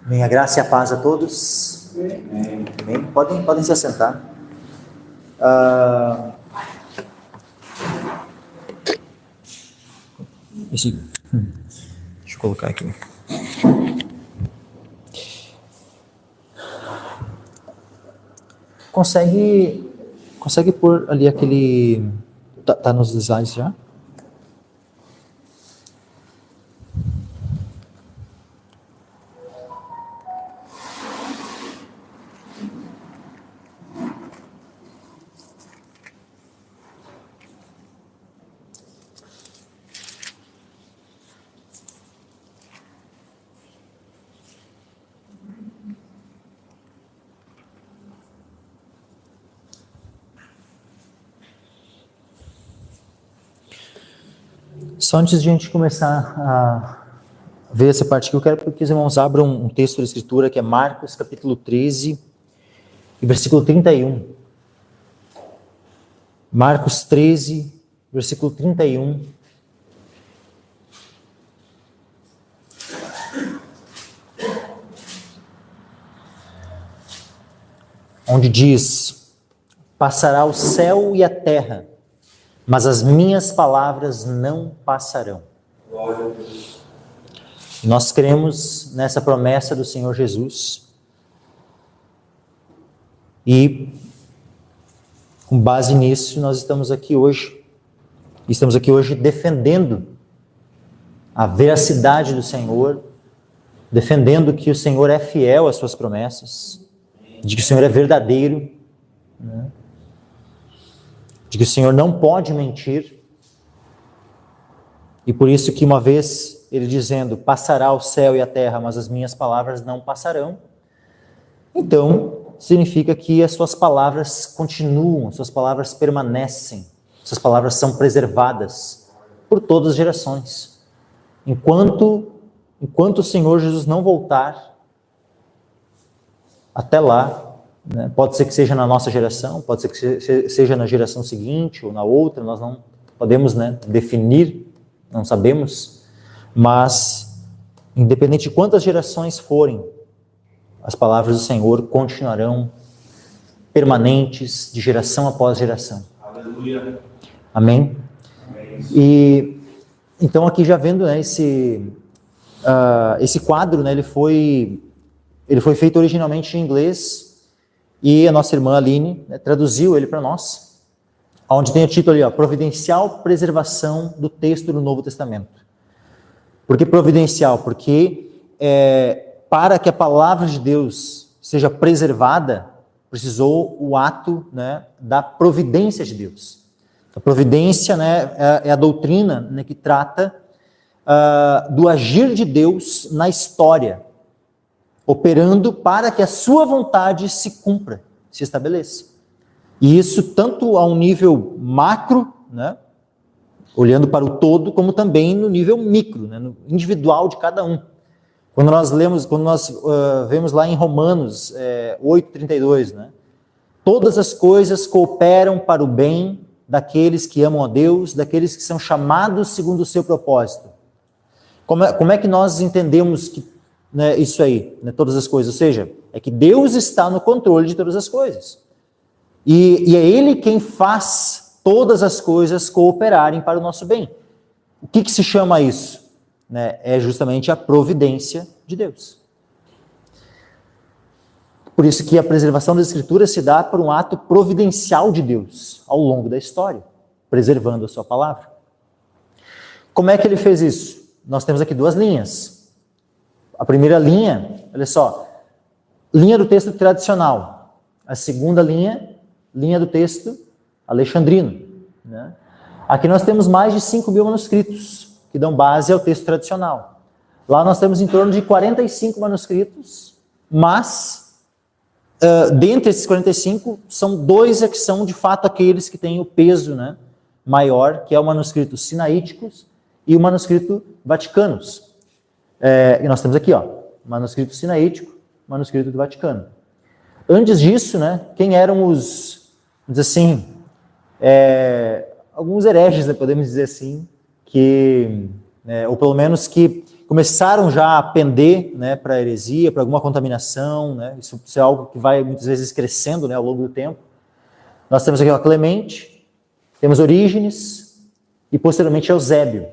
Minha graça e a paz a todos. Amém. Podem se assentar. Deixa eu colocar aqui. Consegue pôr ali aquele... Tá nos slides já? Só antes de a gente começar a ver essa parte aqui, eu quero que os irmãos abram um texto da Escritura, que é Marcos, capítulo 13, e versículo 31. Marcos 13, versículo 31. Onde diz: passará o céu e a terra, mas as minhas palavras não passarão. Glória a Deus. Nós cremos nessa promessa do Senhor Jesus e, com base nisso, nós estamos aqui hoje. Estamos aqui hoje defendendo a veracidade do Senhor, defendendo que o Senhor é fiel às suas promessas, de que o Senhor é verdadeiro, né? De que o Senhor não pode mentir. E por isso que uma vez ele dizendo: passará o céu e a terra, mas as minhas palavras não passarão. Então, significa que as suas palavras continuam, as suas palavras permanecem, suas palavras são preservadas por todas as gerações. Enquanto o Senhor Jesus não voltar, até lá, né? Pode ser que seja na nossa geração, pode ser que seja na geração seguinte ou na outra, nós não podemos, né, definir, não sabemos, mas independente de quantas gerações forem, as palavras do Senhor continuarão permanentes de geração após geração. Aleluia. Amém? Amém. E então aqui já vendo, né, esse quadro, né, ele foi feito originalmente em inglês, e a nossa irmã Aline, né, traduziu ele para nós, onde tem o título ali, ó, Providencial Preservação do Texto do Novo Testamento. Por que providencial? Porque para que a palavra de Deus seja preservada, precisou o ato, né, da providência de Deus. A providência, né, é a doutrina, né, que trata do agir de Deus na história, operando para que a sua vontade se cumpra, se estabeleça. E isso tanto a um nível macro, né, olhando para o todo, como também no nível micro, né, no individual de cada um. Quando nós vemos lá em Romanos 8:32, né, todas as coisas cooperam para o bem daqueles que amam a Deus, daqueles que são chamados segundo o seu propósito. Como é que nós entendemos que, né, isso aí, né, todas as coisas? Ou seja, é que Deus está no controle de todas as coisas. E é Ele quem faz todas as coisas cooperarem para o nosso bem. O que se chama isso? Né, é justamente a providência de Deus. Por isso que a preservação das Escrituras se dá por um ato providencial de Deus ao longo da história, preservando a sua palavra. Como é que Ele fez isso? Nós temos aqui duas linhas. A primeira linha, olha só, linha do texto tradicional. A segunda linha do texto alexandrino, né? Aqui nós temos mais de 5.000 manuscritos, que dão base ao texto tradicional. Lá nós temos em torno de 45 manuscritos, mas dentre esses 45, são dois que são de fato aqueles que têm o peso, né, maior, que é o manuscrito Sinaíticos e o manuscrito Vaticanos. E nós temos aqui, ó, manuscrito Sinaítico, manuscrito do Vaticano. Antes disso, né, quem eram os, vamos dizer assim, alguns hereges, né, podemos dizer assim, que, ou pelo menos que começaram já a pender, né, para a heresia, para alguma contaminação, né? Isso é algo que vai muitas vezes crescendo, né, ao longo do tempo. Nós temos aqui o Clemente, temos Orígenes e posteriormente Eusébio.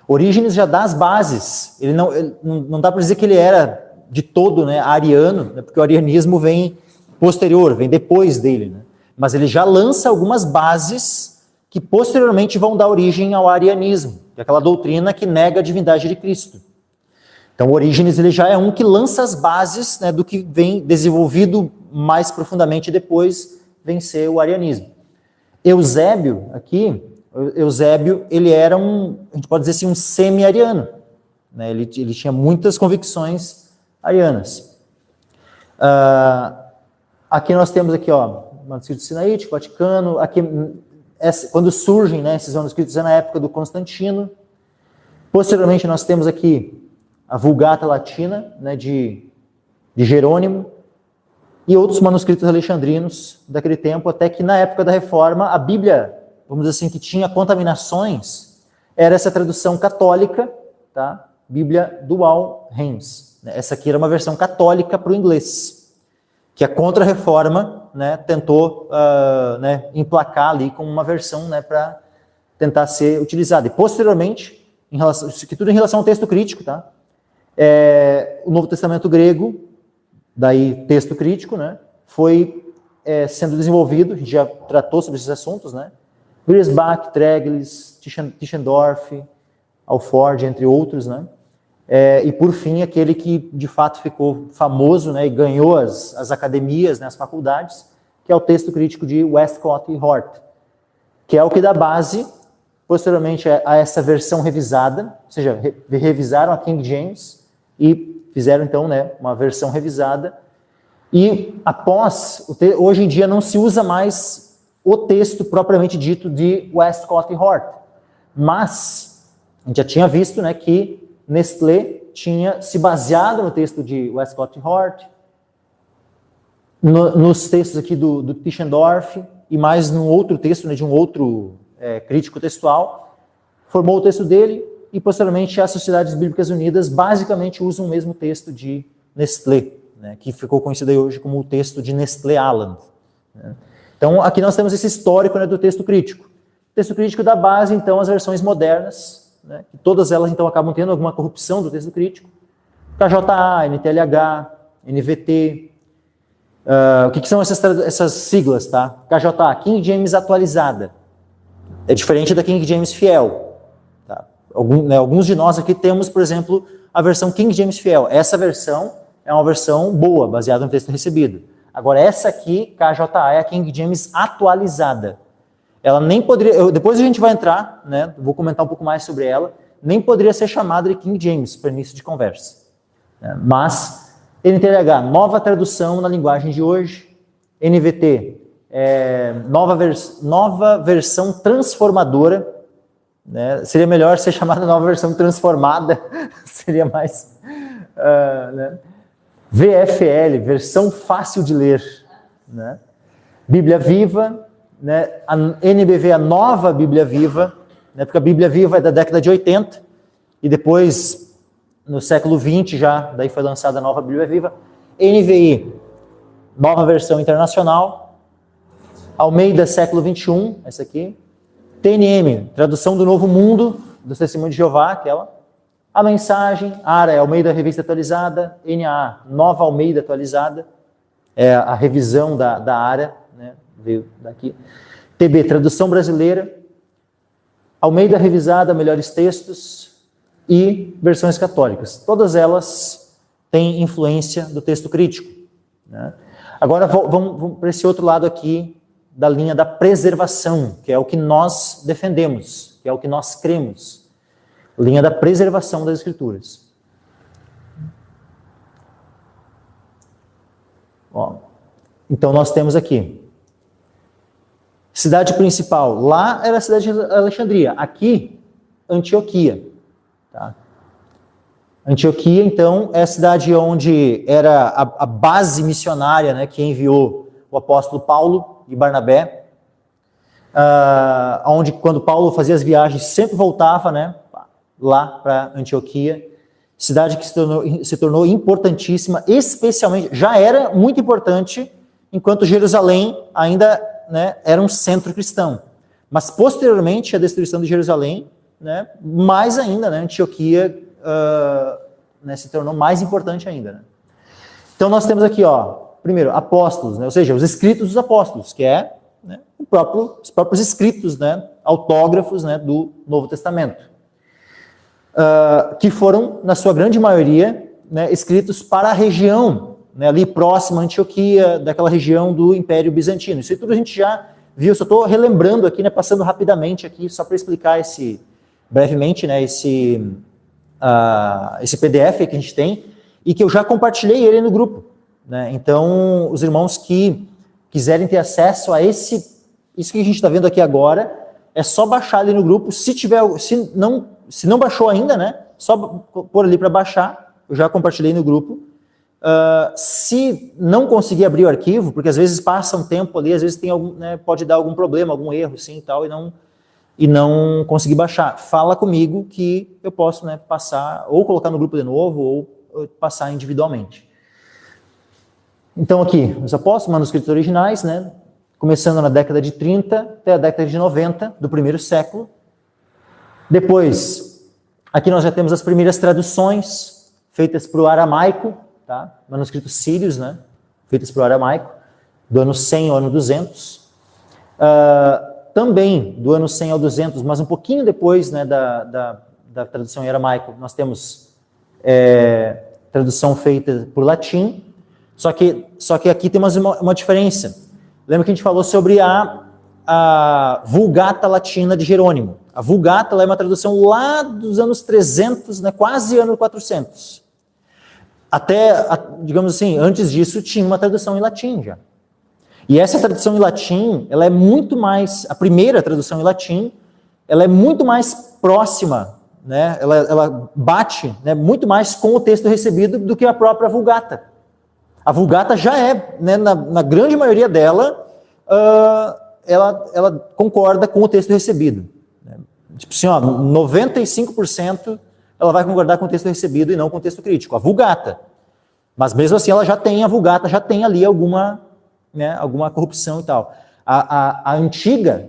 Orígenes já dá as bases, ele não dá para dizer que ele era de todo, né, ariano, né, porque o arianismo vem posterior, vem depois dele, né, mas ele já lança algumas bases que posteriormente vão dar origem ao arianismo, que é aquela doutrina que nega a divindade de Cristo. Então Orígenes ele já é um que lança as bases, né, do que vem desenvolvido mais profundamente depois vem ser o arianismo. Eusébio aqui, Eusébio, ele era a gente pode dizer assim, um semi-ariano, né? Ele tinha muitas convicções arianas. Aqui nós temos aqui, ó, manuscrito sinaítico, Vaticano, aqui, quando surgem, né, esses manuscritos é na época do Constantino. Posteriormente nós temos aqui a Vulgata Latina, né, de Jerônimo, e outros manuscritos alexandrinos daquele tempo, até que na época da Reforma, a Bíblia, vamos dizer assim, que tinha contaminações, era essa tradução católica, tá? Bíblia Dual Reims. Essa aqui era uma versão católica para o inglês, que a Contra-Reforma, né, tentou né, emplacar ali com uma versão, né, para tentar ser utilizada. E posteriormente, isso aqui tudo em relação ao texto crítico, tá? O Novo Testamento grego, daí texto crítico, né, foi sendo desenvolvido, a gente já tratou sobre esses assuntos, né? Griesbach, Treglis, Tischendorf, Alford, entre outros, né? E por fim, aquele que de fato ficou famoso, né, e ganhou as academias, né, as faculdades, que é o texto crítico de Westcott e Hort, que é o que dá base, posteriormente, a essa versão revisada, ou seja, revisaram a King James e fizeram então, né, uma versão revisada. E após, hoje em dia não se usa mais o texto propriamente dito de Westcott e Hort, mas a gente já tinha visto, né, que Nestlé tinha se baseado no texto de Westcott e Hort, nos textos aqui do Tischendorf, e mais num outro texto, né, de um outro crítico textual, formou o texto dele, e posteriormente as Sociedades Bíblicas Unidas basicamente usam o mesmo texto de Nestlé, né, que ficou conhecido aí hoje como o texto de Nestlé-Aland, né. Então, aqui nós temos esse histórico, né, do texto crítico. O texto crítico dá base, então, às versões modernas, né, que todas elas, então, acabam tendo alguma corrupção do texto crítico. KJA, NTLH, NVT. O que são essas siglas, tá? KJA, King James atualizada. É diferente da King James fiel. Tá? Alguns de nós aqui temos, por exemplo, a versão King James fiel. Essa versão é uma versão boa, baseada no texto recebido. Agora, essa aqui, KJA, é a King James atualizada. Ela nem poderia, depois a gente vai entrar, né, vou comentar um pouco mais sobre ela, nem poderia ser chamada de King James, para início de conversa. Mas, NTLH, nova tradução na linguagem de hoje. NVT, nova versão transformadora. Né, seria melhor ser chamada nova versão transformada, seria mais... né? VFL, versão fácil de ler, né? Bíblia Viva, né? A NBV, a nova Bíblia Viva, né? Porque a Bíblia Viva é da década de 80, e depois, no século 20 já, daí foi lançada a nova Bíblia Viva. NVI, nova versão internacional. Almeida, século 21, essa aqui. TNM, tradução do Novo Mundo, do Testemunho de Jeová, aquela. A Mensagem, ARA, Almeida Revista Atualizada, NAA, Nova Almeida Atualizada, é a revisão da ARA, né, veio daqui. TB, Tradução Brasileira, Almeida Revisada, Melhores Textos e Versões Católicas. Todas elas têm influência do texto crítico, né? Agora vamos para esse outro lado aqui, da linha da preservação, que é o que nós defendemos, que é o que nós cremos. Linha da preservação das Escrituras. Ó, então nós temos aqui. Cidade principal. Lá era a cidade de Alexandria. Aqui, Antioquia. Tá? Antioquia, então, é a cidade onde era a base missionária, né, que enviou o apóstolo Paulo e Barnabé. Onde, quando Paulo fazia as viagens, sempre voltava, né, lá para Antioquia. cidade que se tornou importantíssima, especialmente, já era muito importante, enquanto Jerusalém ainda, né, era um centro cristão. Mas posteriormente à destruição de Jerusalém, né, mais ainda, né, Antioquia né, se tornou mais importante ainda. Né? Então nós temos aqui, ó, primeiro, apóstolos, né, ou seja, os escritos dos apóstolos, que é, né, os próprios escritos, né, autógrafos, né, do Novo Testamento. Que foram, na sua grande maioria, né, escritos para a região, né, ali próxima a Antioquia, daquela região do Império Bizantino. Isso tudo a gente já viu, só estou relembrando aqui, né, passando rapidamente aqui, só para explicar brevemente, né, esse PDF que a gente tem, e que eu já compartilhei ele no grupo. Né? Então, os irmãos que quiserem ter acesso a isso que a gente está vendo aqui agora, é só baixar ali no grupo. Se não baixou ainda, né? Só pôr ali para baixar. Eu já compartilhei no grupo. Se não conseguir abrir o arquivo, porque às vezes passa um tempo ali, às vezes tem algum, né, pode dar algum problema, algum erro, sim, e tal, e não conseguir baixar. Fala comigo que eu posso, né, passar, ou colocar no grupo de novo, ou passar individualmente. Então aqui, os apóstolos, manuscritos originais, né? Começando na década de 30 até a década de 90 do primeiro século. Depois, aqui nós já temos as primeiras traduções feitas para o aramaico, tá? Manuscritos sírios, né? Feitas para o aramaico, do ano 100 ao ano 200. Também do ano 100 ao 200, mas um pouquinho depois, né, da tradução em aramaico, nós temos tradução feita por latim, só que aqui temos uma diferença. Lembra que a gente falou sobre a Vulgata Latina de Jerônimo. A Vulgata é uma tradução lá dos anos 300, né, quase ano 400. Até, digamos assim, antes disso tinha uma tradução em latim já. E essa tradução em latim, ela é muito mais, a primeira tradução em latim, ela é muito mais próxima, né, ela bate, né, muito mais com o texto recebido do que a própria Vulgata. A Vulgata já é, né, na grande maioria dela, ela concorda com o texto recebido. Né? Tipo assim, ó, 95% ela vai concordar com o texto recebido e não com o texto crítico. A Vulgata. Mas mesmo assim, a Vulgata já tem ali alguma, né, alguma corrupção e tal. A antiga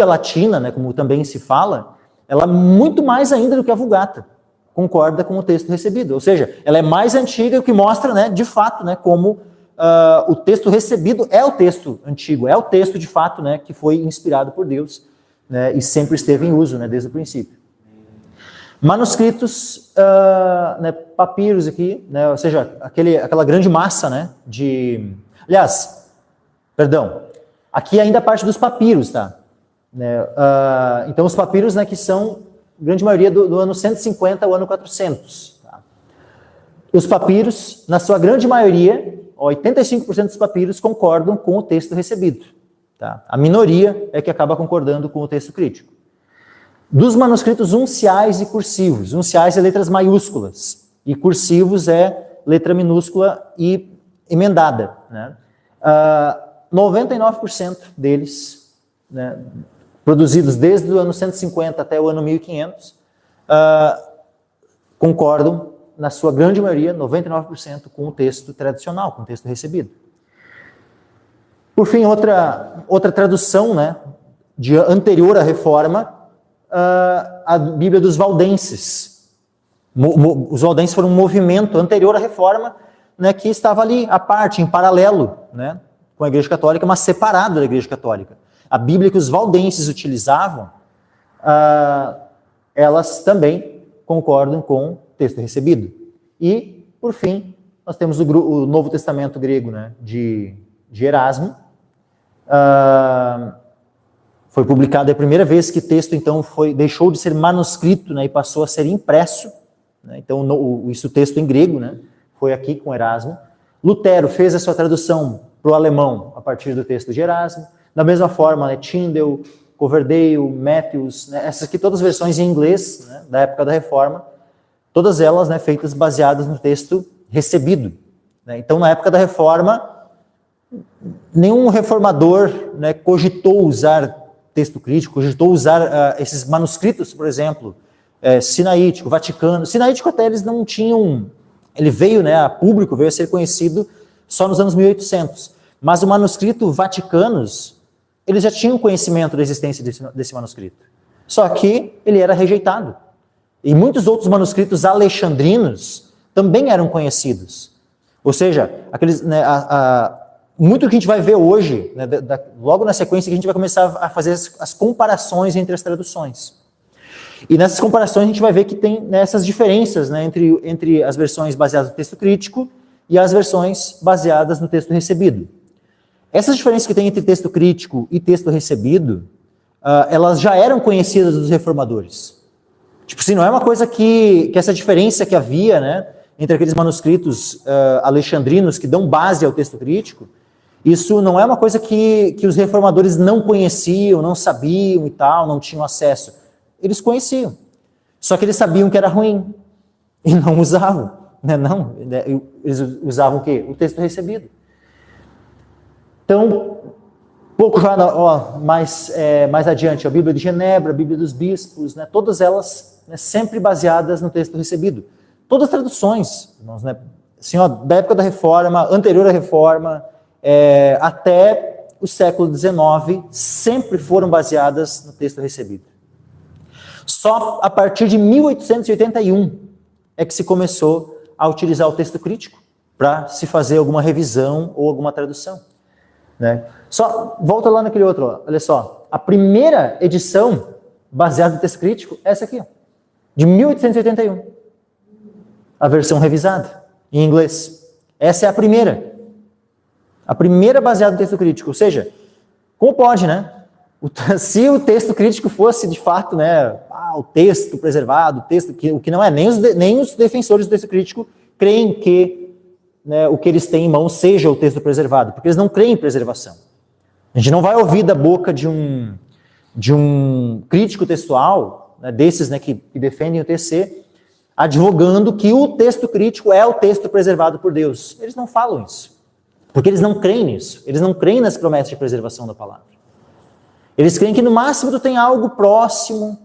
latina, né, como também se fala, ela muito mais ainda do que a Vulgata concorda com o texto recebido. Ou seja, ela é mais antiga, o que mostra, né, de fato, né, como o texto recebido é o texto antigo, é o texto de fato, né, que foi inspirado por Deus, né, e sempre esteve em uso, né, desde o princípio. Manuscritos, né, papiros aqui, né, ou seja, aquela grande massa, né, aqui ainda a parte dos papiros, tá? Né, então os papiros, né, que são grande maioria do ano 150 ao ano 400. Tá? Os papiros, na sua grande maioria, 85% dos papiros concordam com o texto recebido. Tá? A minoria é que acaba concordando com o texto crítico. Dos manuscritos unciais e cursivos. Unciais é letras maiúsculas e cursivos é letra minúscula e emendada. Né? 99% deles, né, produzidos desde o ano 150 até o ano 1500, concordam, na sua grande maioria, 99%, com o texto tradicional, com o texto recebido. Por fim, outra tradução, né, anterior à Reforma, a Bíblia dos Valdenses. Os Valdenses foram um movimento anterior à Reforma, né, que estava ali, à parte, em paralelo, né, com a Igreja Católica, mas separado da Igreja Católica. A Bíblia que os valdenses utilizavam, elas também concordam com o texto recebido. E, por fim, nós temos o Novo Testamento grego, né, de Erasmo. Foi publicado a primeira vez que o texto, então, deixou de ser manuscrito, né, e passou a ser impresso. Né, então, o texto em grego, né, foi aqui com Erasmo. Lutero fez a sua tradução para o alemão a partir do texto de Erasmo. Da mesma forma, né, Tyndale, Coverdale, Matthews, né, essas aqui todas as versões em inglês, né, da época da Reforma, todas elas, né, feitas baseadas no texto recebido. Né. Então, na época da Reforma, nenhum reformador, né, cogitou usar texto crítico, cogitou usar esses manuscritos, por exemplo, Sinaítico, Vaticano. Sinaítico até eles não tinham, ele veio, né, a público, veio a ser conhecido só nos anos 1800. Mas o manuscrito Vaticanos, eles já tinham conhecimento da existência desse manuscrito. Só que ele era rejeitado. E muitos outros manuscritos alexandrinos também eram conhecidos. Ou seja, aqueles, né, muito do que a gente vai ver hoje, né, logo na sequência que a gente vai começar a fazer as comparações entre as traduções. E nessas comparações a gente vai ver que tem, né, essas diferenças, né, entre as versões baseadas no texto crítico e as versões baseadas no texto recebido. Essas diferenças que tem entre texto crítico e texto recebido, elas já eram conhecidas dos reformadores. Tipo assim, não é uma coisa que essa diferença que havia, né, entre aqueles manuscritos alexandrinos que dão base ao texto crítico, isso não é uma coisa que os reformadores não conheciam, não sabiam e tal, não tinham acesso. Eles conheciam. Só que eles sabiam que era ruim e não usavam. Né? Não, eles usavam o quê? O texto recebido. Então, pouco já mais adiante, a Bíblia de Genebra, a Bíblia dos Bispos, né? Todas elas, né, sempre baseadas no texto recebido. Todas as traduções, irmãos, né? Assim, da época da Reforma, anterior à Reforma, até o século XIX, sempre foram baseadas no texto recebido. Só a partir de 1881 é que se começou a utilizar o texto crítico para se fazer alguma revisão ou alguma tradução. Né? Só volta lá naquele outro, ó, olha só. A primeira edição baseada no texto crítico é essa aqui, ó, de 1881. A versão revisada, em inglês. Essa é a primeira. A primeira baseada no texto crítico. Ou seja, como pode, né? Se o texto crítico fosse, de fato, né, o texto preservado, o que não é, nem os defensores do texto crítico creem que, né, o que eles têm em mãos seja o texto preservado, porque eles não creem em preservação. A gente não vai ouvir da boca de um crítico textual, né, desses, né, que defendem o TC, advogando que o texto crítico é o texto preservado por Deus. Eles não falam isso, porque eles não creem nisso, eles não creem nas promessas de preservação da palavra. Eles creem que no máximo tu tem algo próximo,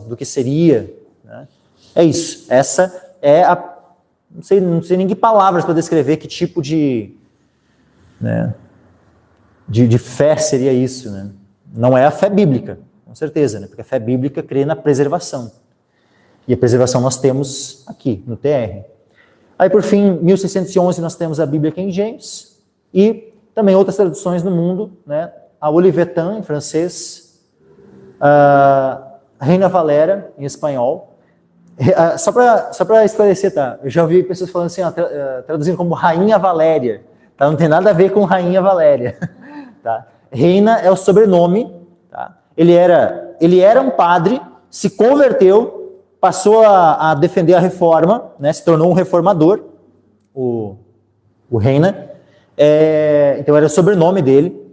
do que seria. Né? É isso. Essa é a... Não sei nem que palavras para descrever que tipo de fé seria isso. Né? Não é a fé bíblica, com certeza, né? Porque a fé bíblica crê na preservação. E a preservação nós temos aqui, no TR. Aí, por fim, em 1611, nós temos a Bíblia King James e também outras traduções no mundo, né? A Olivetan, em francês, a Reina Valera, em espanhol. Só para esclarecer, tá? Eu já ouvi pessoas falando assim, traduzindo como Rainha Valéria. Tá? Não tem nada a ver com Rainha Valéria. Tá? Reina é o sobrenome. Tá? Ele era um padre, se converteu, passou a defender a reforma, né? Se tornou um reformador, o Reina. Então era o sobrenome dele,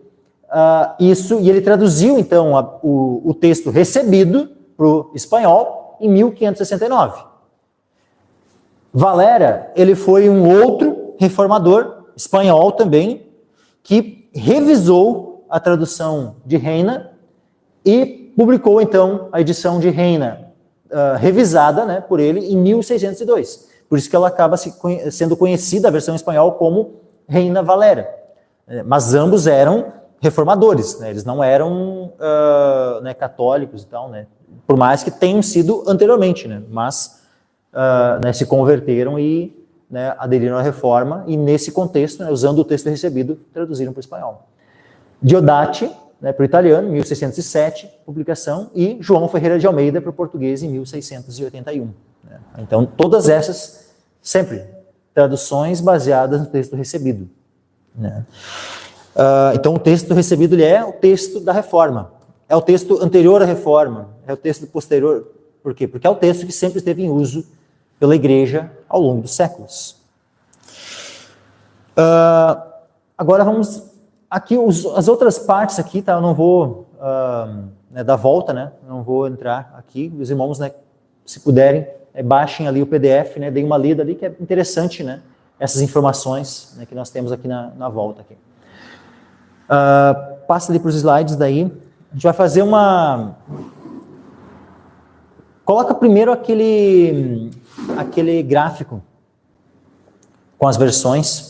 e ele traduziu então o texto recebido para o espanhol em 1569. Valera, ele foi um outro reformador espanhol também, que revisou a tradução de Reina e publicou então a edição de Reina revisada, né, por ele em 1602. Por isso que ela acaba sendo conhecida, a versão em espanhol, como Reina Valera. Mas ambos eram reformadores, né? Eles não eram né, católicos e tal, né? Por mais que tenham sido anteriormente, né? Mas né, se converteram e, né, aderiram à reforma e nesse contexto, né, usando o texto recebido, traduziram para o espanhol. Diodati, né, para o italiano, 1607, publicação, e João Ferreira de Almeida para o português em 1681. Né? Então, todas essas, sempre traduções baseadas no texto recebido. Né? Então, o texto recebido ele é o texto da reforma. É o texto anterior à reforma. É o texto posterior. Por quê? Porque é o texto que sempre esteve em uso pela igreja ao longo dos séculos. Agora vamos... Aqui, as outras partes aqui, tá? Eu não vou dar volta, né? Não vou entrar aqui. Os irmãos, né, se puderem, baixem ali o PDF, né, deem uma lida ali, que é interessante, né, essas informações, né, que nós temos aqui na volta. Aqui. Passa ali para os slides daí. A gente vai fazer Coloca primeiro aquele gráfico com as versões.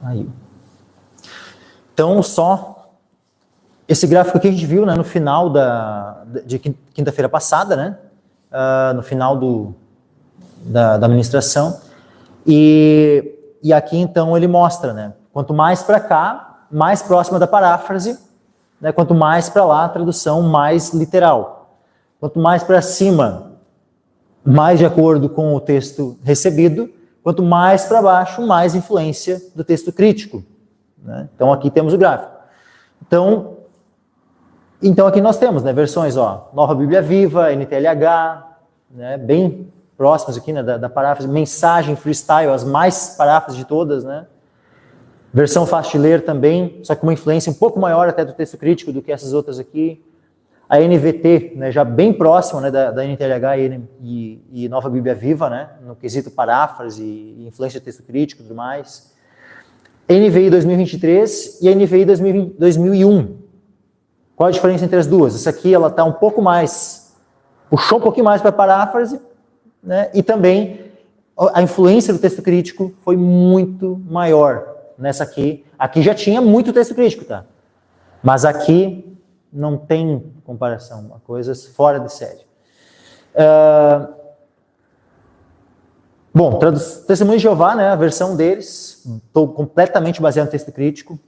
Aí. Então, só esse gráfico que a gente viu, né, no final de quinta-feira passada, né, no final da ministração, e aqui então ele mostra, né, quanto mais para cá, mais próxima da paráfrase, né, quanto mais para lá, a tradução mais literal. Quanto mais para cima, mais de acordo com o texto recebido. Quanto mais para baixo, mais influência do texto crítico, né? Então aqui temos o gráfico. Então aqui nós temos, né, versões, Nova Bíblia Viva, NTLH, né, bem próximas aqui, né, da paráfrase, Mensagem Freestyle, as mais paráfrases de todas, né? Versão fácil de ler também, só que uma influência um pouco maior até do texto crítico do que essas outras aqui. A NVT, né, já bem próxima, né, da NTLH e Nova Bíblia Viva, né, no quesito paráfrase e influência do texto crítico e tudo mais. NVI 2023 e a NVI 2001. Qual a diferença entre as duas? Essa aqui ela está um pouco mais, puxou um pouquinho mais para a paráfrase, né, e também a influência do texto crítico foi muito maior nessa aqui. Aqui já tinha muito texto crítico, tá? Mas aqui não tem comparação, coisas fora de série. Bom, Testemunho de Jeová, né, a versão deles, estou completamente baseado no texto crítico.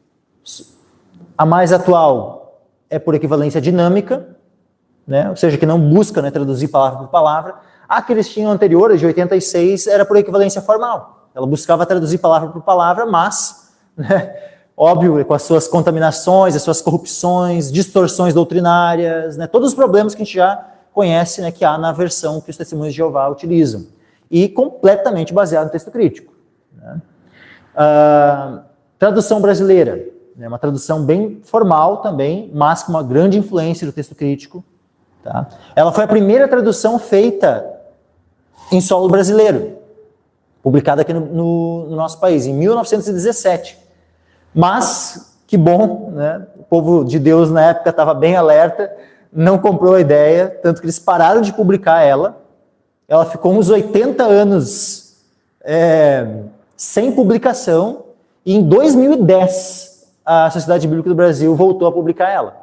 A mais atual é por equivalência dinâmica, né, ou seja, que não busca, né, traduzir palavra por palavra. A que eles tinham anterior, de 86, era por equivalência formal. Ela buscava traduzir palavra por palavra, mas, né, óbvio, com as suas contaminações, as suas corrupções, distorções doutrinárias, né, todos os problemas que a gente já conhece, né, que há na versão que os Testemunhos de Jeová utilizam. E completamente baseado no texto crítico, né. Tradução brasileira, né, uma tradução bem formal também, mas com uma grande influência do texto crítico. Tá? Ela foi a primeira tradução feita em solo brasileiro, publicada aqui no nosso país, em 1917. Mas, que bom, né? O povo de Deus na época estava bem alerta, não comprou a ideia, tanto que eles pararam de publicar ela. Ela ficou uns 80 anos sem publicação, e em 2010 a Sociedade Bíblica do Brasil voltou a publicar ela,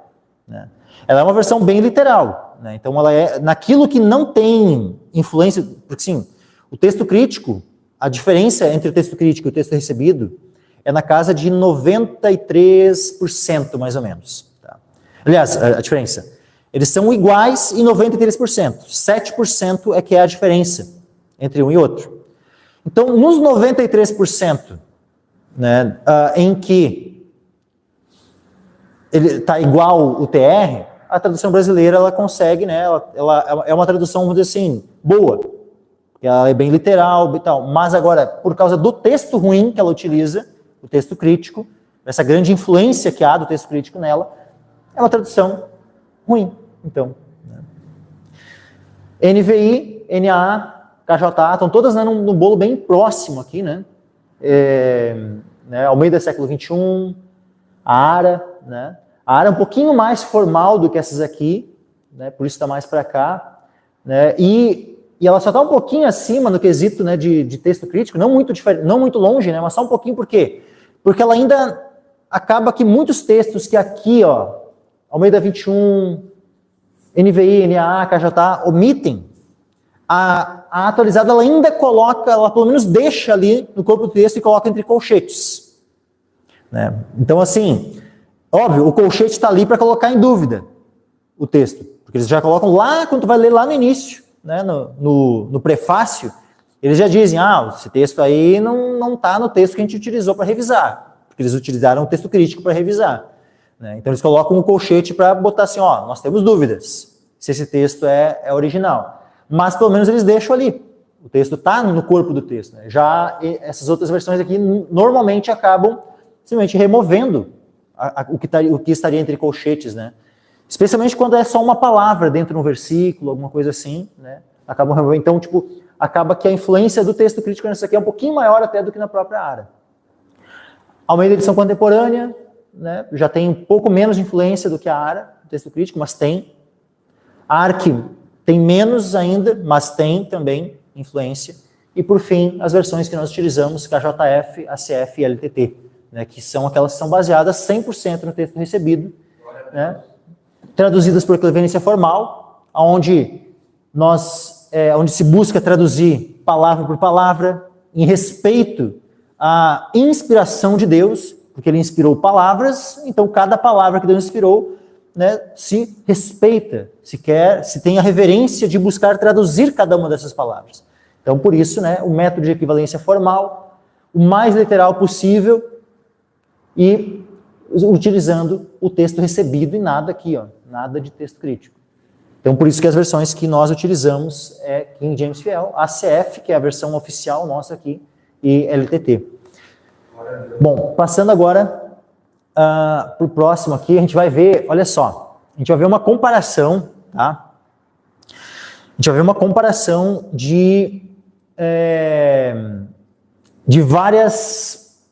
né? Ela é uma versão bem literal, né? Então ela é naquilo que não tem influência, porque sim, o texto crítico, a diferença entre o texto crítico e o texto recebido é na casa de 93%, mais ou menos. Tá? Aliás, a diferença, eles são iguais em 93%, 7% é que é a diferença entre um e outro. Então, nos 93%, né, em que ele está igual o TR, a tradução brasileira ela consegue, né, ela é uma tradução, vamos dizer assim, boa. Ela é bem literal e tal, mas agora, por causa do texto ruim que ela utiliza, o texto crítico, essa grande influência que há do texto crítico nela, é uma tradução ruim. Então, né. NVI, NAA, KJA, estão todas, né, num bolo bem próximo aqui, né? Almeida século XXI, a ARA, né? A ARA é um pouquinho mais formal do que essas aqui, né? Por isso está mais para cá, né? E ela só está um pouquinho acima no quesito, né, de texto crítico, não muito longe, né, mas só um pouquinho. Por quê? Porque ela ainda acaba que muitos textos que aqui, Almeida 21, NVI, NAA, KJA, omitem, a atualizada ela ainda coloca, ela pelo menos deixa ali no corpo do texto e coloca entre colchetes, né? Então, assim, óbvio, o colchete está ali para colocar em dúvida o texto, porque eles já colocam lá, quando tu vai ler lá no início, né, no prefácio, eles já dizem, esse texto aí não está no texto que a gente utilizou para revisar, porque eles utilizaram o texto crítico para revisar, né? Então eles colocam um colchete para botar assim, ó, nós temos dúvidas se esse texto é original. Mas pelo menos eles deixam ali. O texto está no corpo do texto, né? Já essas outras versões aqui normalmente acabam simplesmente removendo o que estaria entre colchetes, né? Especialmente quando é só uma palavra dentro de um versículo, alguma coisa assim, né? Acabam removendo. Então, tipo, acaba que a influência do texto crítico nessa aqui é um pouquinho maior até do que na própria Ara. Ao meio da edição contemporânea, né, já tem um pouco menos de influência do que a Ara, o texto crítico, mas tem. A Arque tem menos ainda, mas tem também influência. E, por fim, as versões que nós utilizamos, KJF, ACF e LTT, né, que são aquelas que são baseadas 100% no texto recebido, né, traduzidas por equivalência formal, onde se busca traduzir palavra por palavra, em respeito à inspiração de Deus, porque ele inspirou palavras, então cada palavra que Deus inspirou, né, se respeita, se tem a reverência de buscar traduzir cada uma dessas palavras. Então, por isso, né, o método de equivalência formal, o mais literal possível, e utilizando o texto recebido e nada aqui, ó, nada de texto crítico. Então, por isso que as versões que nós utilizamos é King James Fiel, ACF, que é a versão oficial nossa aqui, e LTT. Bom, passando agora para o próximo aqui, a gente vai ver, olha só, a gente vai ver uma comparação, tá? A gente vai ver uma comparação de várias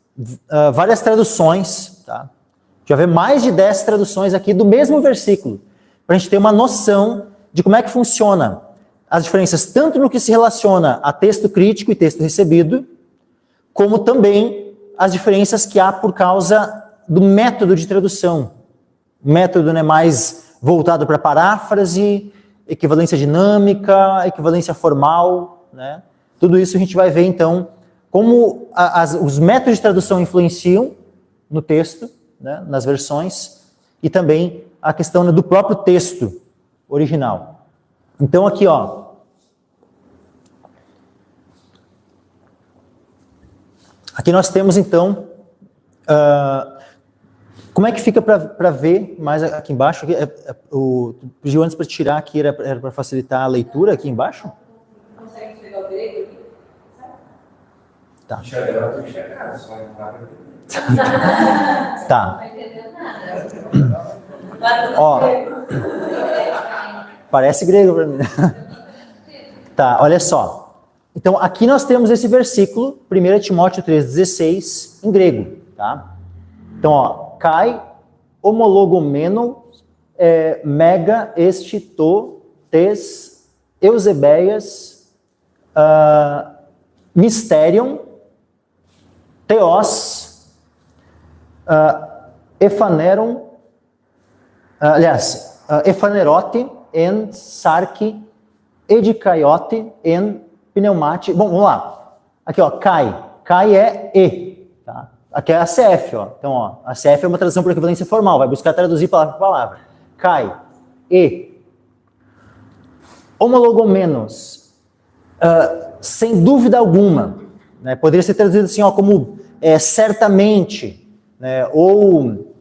traduções, tá? A gente vai ver mais de 10 traduções aqui do mesmo versículo, para a gente ter uma noção de como é que funciona as diferenças, tanto no que se relaciona a texto crítico e texto recebido, como também as diferenças que há por causa do método de tradução. O método, né, mais voltado para paráfrase, equivalência dinâmica, equivalência formal, né? Tudo isso a gente vai ver, então, como os métodos de tradução influenciam no texto, né, nas versões, e também a questão, né, do próprio texto original. Então, aqui, ó, aqui nós temos, então, como é que fica para ver mais aqui embaixo? O pediu antes para tirar aqui, era para facilitar a leitura aqui embaixo? Consegue pegar o grego? Tá. Enxergar, eu tô enxergando, só entrar pra ver. Tá. Não vai entender nada. Ó, parece grego para mim. Tá, olha só. Então, aqui nós temos esse versículo, 1 Timóteo 3,16, em grego, tá? Então, ó, kai homologomeno mega estito tes eusebeias mysterium theos ephaneron ephanerote en sarki edikaiote en pneumati. Bom, vamos lá. Aqui, ó, kai. Kai é e, tá? Aqui é a CF, ó. Então, ó, a CF é uma tradução por equivalência formal, vai buscar traduzir palavra por palavra. Kai, e. Homologomenos, sem dúvida alguma, né? Poderia ser traduzido assim, ó, como certamente, né? Ou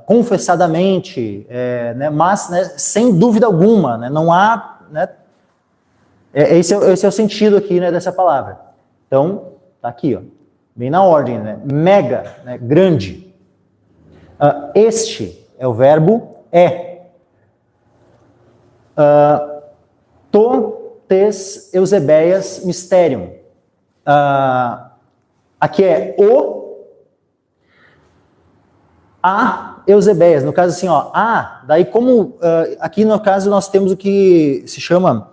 confessadamente, né? Mas, né, sem dúvida alguma, né? Não há, né? Esse é o sentido aqui, né, dessa palavra. Então, tá aqui, ó, bem na ordem, né? Mega, né, grande. Este é o verbo to tes eusebeias mysterium. Aqui é a eusebeias. No caso assim, ó, daí como aqui no caso nós temos o que se chama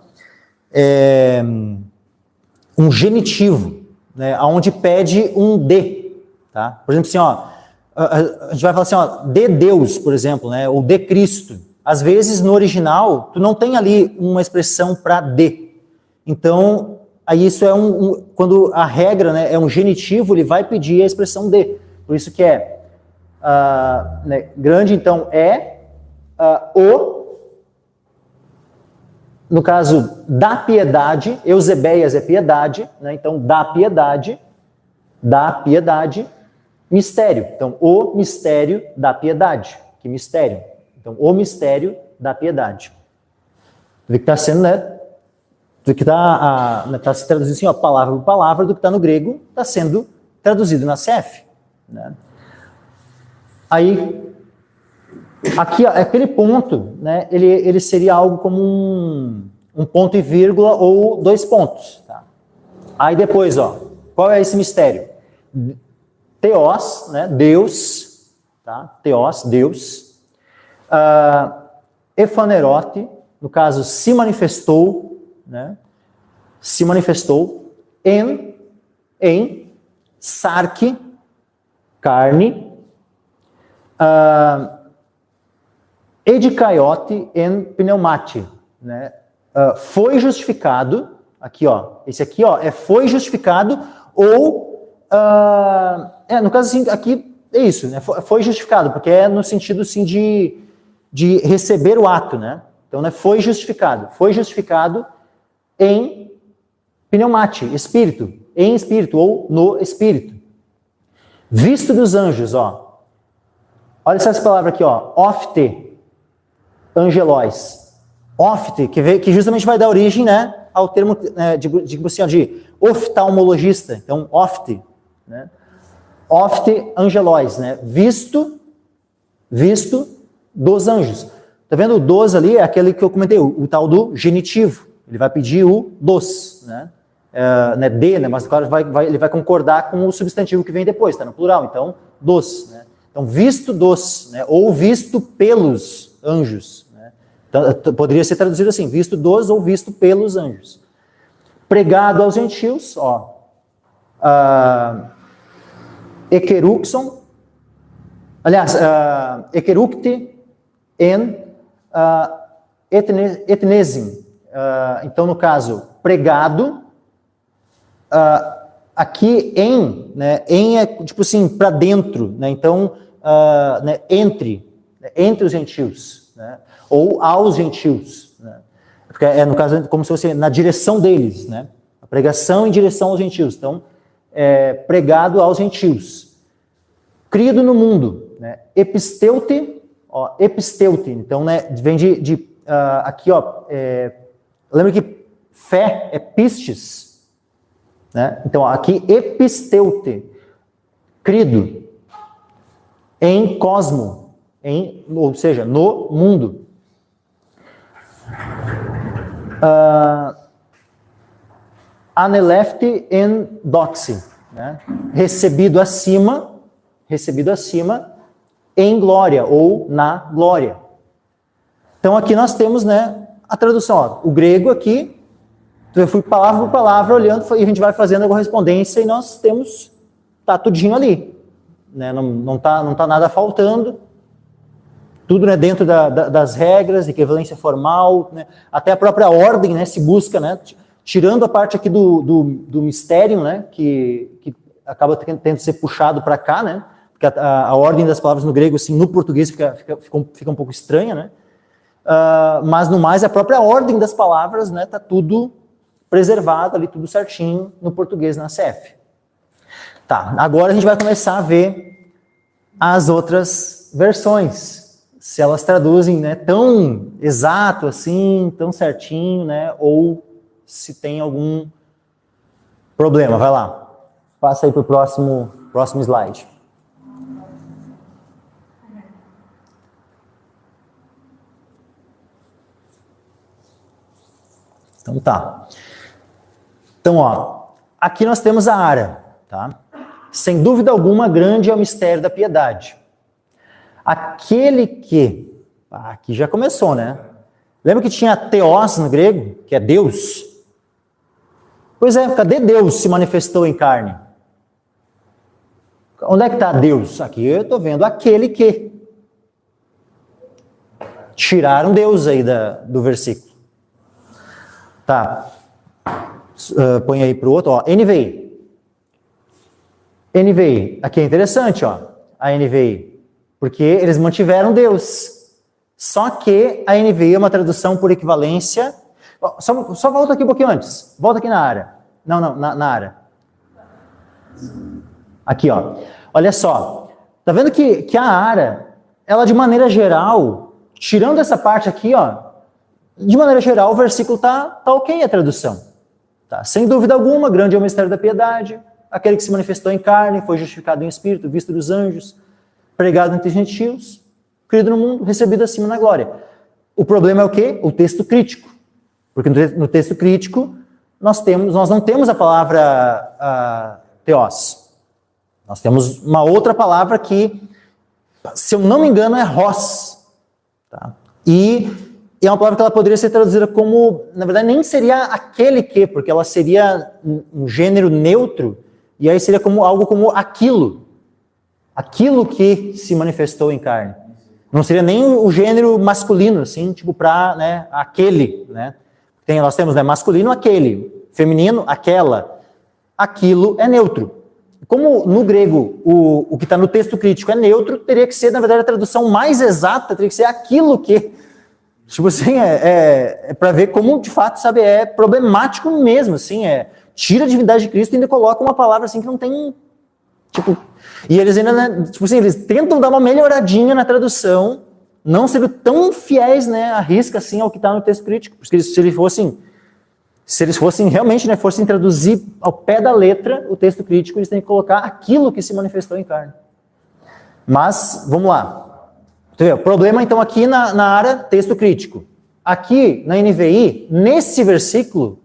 um genitivo, né, onde pede um de, tá? Por exemplo, assim, ó, a gente vai falar assim, ó, de Deus, por exemplo, né, ou de Cristo. Às vezes, no original, tu não tem ali uma expressão para de. Então, aí isso é quando a regra, né, é um genitivo, ele vai pedir a expressão de. Por isso que né, grande, então, no caso, da piedade, eusebeias é piedade, né? Então, da piedade, mistério. Então, o mistério da piedade. Que mistério? Então, o mistério da piedade. Vê que está sendo, né? Do que está se traduzindo assim, ó, palavra por palavra, do que está no grego, está sendo traduzido na CF. Né? Aí, aqui, ó, aquele ponto, né, ele seria algo como um ponto e vírgula ou 2 pontos. Tá? Aí depois, ó, qual é esse mistério? Theos, né, Deus, tá? Theos, Deus. Ephanerote, no caso, se manifestou, né? Se manifestou em sarque, carne, edikaiote em pneumati, né? Foi justificado, aqui ó, esse aqui ó, foi justificado ou, no caso assim, aqui é isso, né? Foi justificado, porque é no sentido assim de receber o ato, né? Então, né, foi justificado em pneumati, espírito, em espírito ou no espírito. Visto dos anjos, ó. Olha essa palavra aqui, ó, ofte, angelóis. Ofte, que justamente vai dar origem, né, ao termo de oftalmologista. Então, ofte, né? Ofte, angelóis, né? Visto dos anjos. Tá vendo o dos ali? É aquele que eu comentei, o tal do genitivo. Ele vai pedir o dos, né? De, né? Mas claro, ele vai concordar com o substantivo que vem depois, tá no plural. Então, dos, né? Então, visto dos, né? Ou visto pelos anjos, né? Então, poderia ser traduzido assim, visto dos ou visto pelos anjos. Pregado aos gentios, ó. Ekeruxon, aliás, ekerukte en etnesim. Então, no caso, pregado, aqui em, né, em é tipo assim, para dentro, né, então, né, entre os gentios, né, ou aos gentios, né, porque no caso, como se fosse na direção deles, né, a pregação em direção aos gentios, então, pregado aos gentios, crido no mundo, né, episteute, ó, episteute, então, né, vem aqui, ó, lembra que fé é pistes, né? Então, aqui, episteute, crido, em cosmo, ou seja, no mundo. Anelefte en doxi, né? Recebido acima, em glória, ou na glória. Então, aqui nós temos, né, a tradução, ó, o grego aqui, então eu fui palavra por palavra olhando e a gente vai fazendo a correspondência e nós temos, tá tudinho ali, né, não tá nada faltando, tudo, né, dentro das regras, equivalência formal, né, até a própria ordem, né, se busca, né, tirando a parte aqui do mistério, né, que acaba tendo que ser puxado para cá, né, porque a ordem das palavras no grego, assim, no português fica um pouco estranha, né, mas no mais a própria ordem das palavras, né, tá tudo preservado ali, tudo certinho no português na CF. Tá, agora a gente vai começar a ver as outras versões, se elas traduzem, né, tão exato assim, tão certinho, né, ou se tem algum problema. Vai lá, passa aí para o próximo slide. Então tá. Então, ó, aqui nós temos a Ara, tá? Sem dúvida alguma, grande é o mistério da piedade. Aquele que... aqui já começou, né? Lembra que tinha Theos no grego, que é Deus? Pois é, cadê Deus se manifestou em carne? Onde é que está Deus? Aqui eu estou vendo aquele que. Tiraram Deus aí do versículo. Tá. Põe aí para o outro, ó. NVI. NVI. Aqui é interessante, ó. A NVI. Porque eles mantiveram Deus. Só que a NVI é uma tradução por equivalência. Só volta aqui um pouquinho antes. Volta aqui na área. Não, na área. Aqui, ó. Olha só, tá vendo que a Ara, ela de maneira geral, tirando essa parte aqui, ó, de maneira geral o versículo tá ok a tradução. Tá? Sem dúvida alguma, grande é o mistério da piedade, aquele que se manifestou em carne, foi justificado em espírito, visto dos anjos, pregado entre gentios, criado no mundo, recebido acima na glória. O problema é o quê? O texto crítico. Porque no texto crítico, nós não temos a palavra teos. Nós temos uma outra palavra que, se eu não me engano, é hos. Tá? E é uma palavra que ela poderia ser traduzida como, na verdade, nem seria aquele que, porque ela seria um gênero neutro, e aí seria como algo como aquilo. Aquilo que se manifestou em carne. Não seria nem o gênero masculino, assim, tipo para, né, aquele, né? Nós temos, né, masculino, aquele, feminino, aquela. Aquilo é neutro. Como no grego o que está no texto crítico é neutro, teria que ser, na verdade, a tradução mais exata, teria que ser aquilo que. Tipo assim, é para ver como, de fato, sabe, é problemático mesmo, assim, tira a divindade de Cristo e ainda coloca uma palavra assim que não tem, tipo. E eles ainda, né, tipo assim, eles tentam dar uma melhoradinha na tradução, não sendo tão fiéis, né, à risca, assim, ao que está no texto crítico. Porque se eles fossem realmente, né, fossem traduzir ao pé da letra o texto crítico, eles têm que colocar aquilo que se manifestou em carne. Mas, vamos lá. O problema, então, aqui na área texto crítico. Aqui, na NVI, nesse versículo,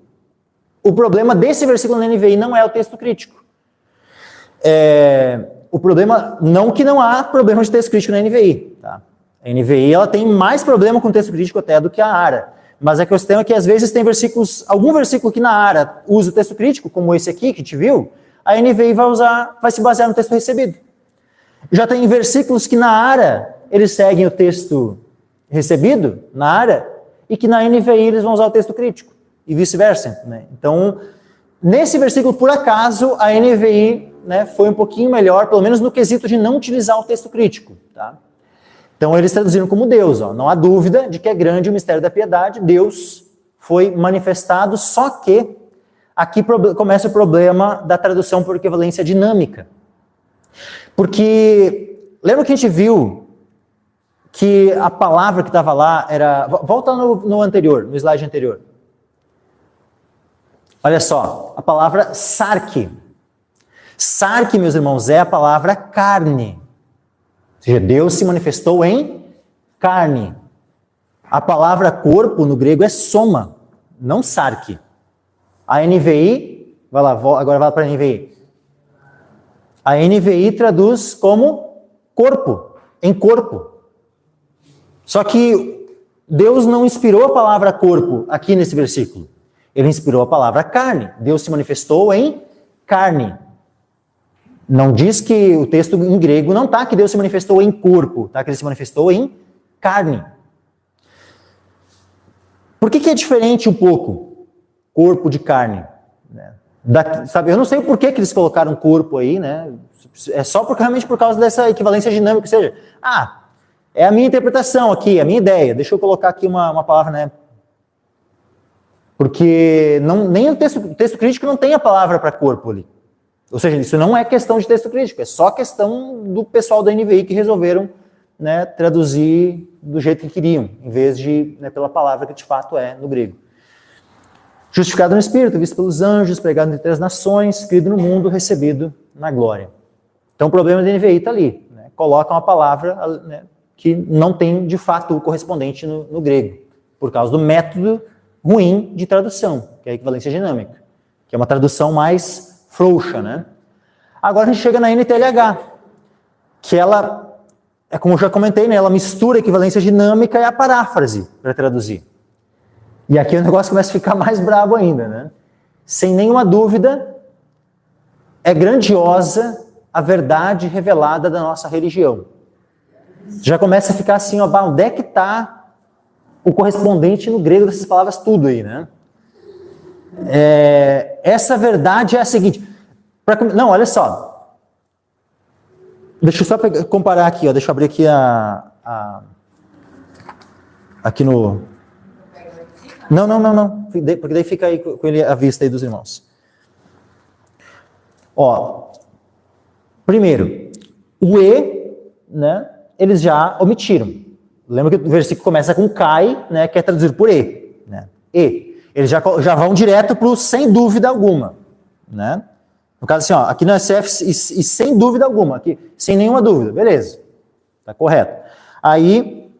o problema desse versículo na NVI não é o texto crítico. O problema, não que não há problema de texto crítico na NVI. Tá? A NVI ela tem mais problema com texto crítico até do que a ARA. Mas a questão é que às vezes tem algum versículo que na ARA usa o texto crítico, como esse aqui que a gente viu, a NVI vai se basear no texto recebido. Já tem versículos que na ARA eles seguem o texto recebido, na ARA, e que na NVI eles vão usar o texto crítico, e vice-versa. Né? Então, nesse versículo, por acaso, a NVI, né, foi um pouquinho melhor, pelo menos no quesito de não utilizar o texto crítico. Tá? Então, eles traduziram como Deus. Ó. Não há dúvida de que é grande o mistério da piedade, Deus foi manifestado, só que aqui começa o problema da tradução por equivalência dinâmica. Porque, lembra que a gente viu que a palavra que estava lá era... Volta no anterior, no slide anterior. Olha só, a palavra sarque. Sarque, meus irmãos, é a palavra carne. Ou seja, Deus se manifestou em carne. A palavra corpo no grego é soma, não sarque. A NVI, agora vai para a NVI. A NVI traduz como corpo, em corpo. Só que Deus não inspirou a palavra corpo aqui nesse versículo. Ele inspirou a palavra carne. Deus se manifestou em carne. Não diz que o texto em grego não está que Deus se manifestou em corpo, tá? Que ele se manifestou em carne. Por que é diferente um pouco corpo de carne? Sabe, eu não sei por que eles colocaram corpo aí, né? É só realmente por causa dessa equivalência dinâmica, ou seja, é a minha interpretação aqui, a minha ideia. Deixa eu colocar aqui uma palavra, né? Porque nem o texto crítico não tem a palavra para corpo ali. Ou seja, isso não é questão de texto crítico, é só questão do pessoal da NVI que resolveram, né, traduzir do jeito que queriam, em vez de, né, pela palavra que de fato é no grego. Justificado no Espírito, visto pelos anjos, pregado entre as nações, criado no mundo, recebido na glória. Então o problema da NVI está ali. Né? Coloca uma palavra, né, que não tem de fato o correspondente no grego, por causa do método ruim de tradução, que é a equivalência dinâmica, que é uma tradução mais frouxa, né? Agora a gente chega na NTLH, que ela, como eu já comentei, né, ela mistura a equivalência dinâmica e a paráfrase para traduzir. E aqui o negócio começa a ficar mais brabo ainda, né? Sem nenhuma dúvida, é grandiosa a verdade revelada da nossa religião. Já começa a ficar assim, ó, onde é que está o correspondente no grego dessas palavras tudo aí, né? Essa verdade é a seguinte. Não, olha só. Deixa eu só comparar aqui, ó. Deixa eu abrir aqui aqui no... Não. Porque daí fica aí com ele à vista aí dos irmãos. Ó, primeiro, O E, né, eles já omitiram. Lembra que o versículo começa com cai, né, que é traduzido por E. Né? E. Eles já vão direto para o sem dúvida alguma. Né? No caso assim, ó, aqui no SF, e sem dúvida alguma, aqui, sem nenhuma dúvida, beleza. Está correto. Aí,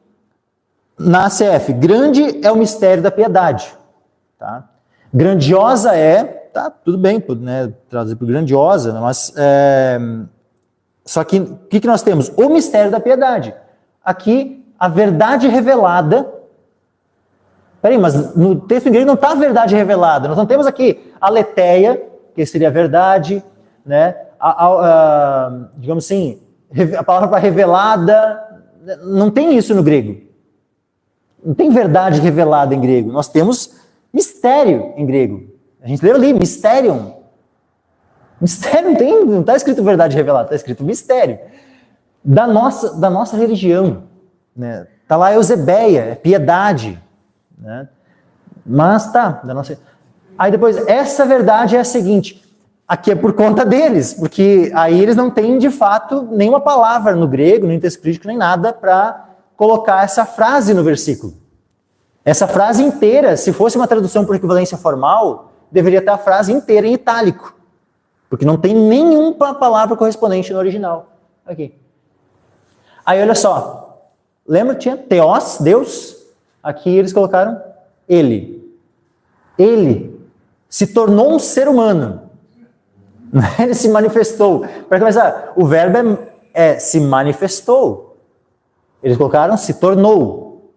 na CF, grande é o mistério da piedade. Tá? Grandiosa é, tá, tudo bem, né, traduzir por grandiosa, mas só que o que nós temos? O mistério da piedade. Aqui, a verdade revelada. Peraí, mas no texto em grego não está a verdade revelada. Nós não temos aqui a aletheia, que seria a verdade, né? Digamos assim, a palavra para revelada, não tem isso no grego. Não tem verdade revelada em grego. Nós temos mistério em grego. A gente leu ali, mysterion. Mistério não está escrito verdade revelada, está escrito mistério. Da nossa religião. Né? Está lá Eusebeia, é piedade. Né? Mas tá, da nossa... Aí depois, essa verdade é a seguinte, aqui é por conta deles, porque aí eles não têm de fato nenhuma palavra no grego, nem texto crítico, nem nada para colocar essa frase no versículo. Essa frase inteira, se fosse uma tradução por equivalência formal, deveria ter a frase inteira em itálico, porque não tem nenhuma palavra correspondente no original. Aqui. Aí olha só, lembra que tinha Theos, Deus? Aqui eles colocaram ele. Ele se tornou um ser humano. Ele se manifestou. Para começar, o verbo é se manifestou. Eles colocaram se tornou.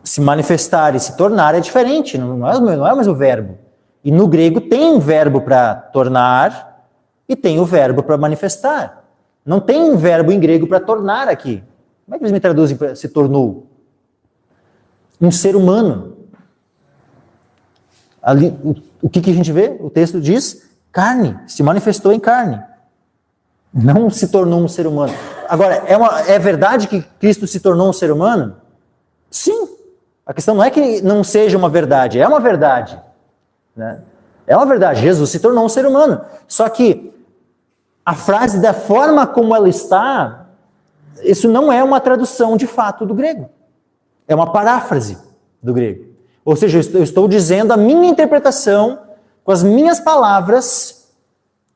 Se manifestar e se tornar é diferente, não é o mesmo verbo. E no grego tem um verbo para tornar e tem o verbo para manifestar. Não tem um verbo em grego para tornar aqui. Como é que eles me traduzem para se tornou? Um ser humano. Ali, o que a gente vê? O texto diz carne, se manifestou em carne. Não se tornou um ser humano. Agora, é verdade que Cristo se tornou um ser humano? Sim. A questão não é que não seja uma verdade, é uma verdade. Né? É uma verdade, Jesus se tornou um ser humano. Só que a frase, da forma como ela está, isso não é uma tradução de fato do grego. É uma paráfrase do grego. Ou seja, eu estou dizendo a minha interpretação, com as minhas palavras,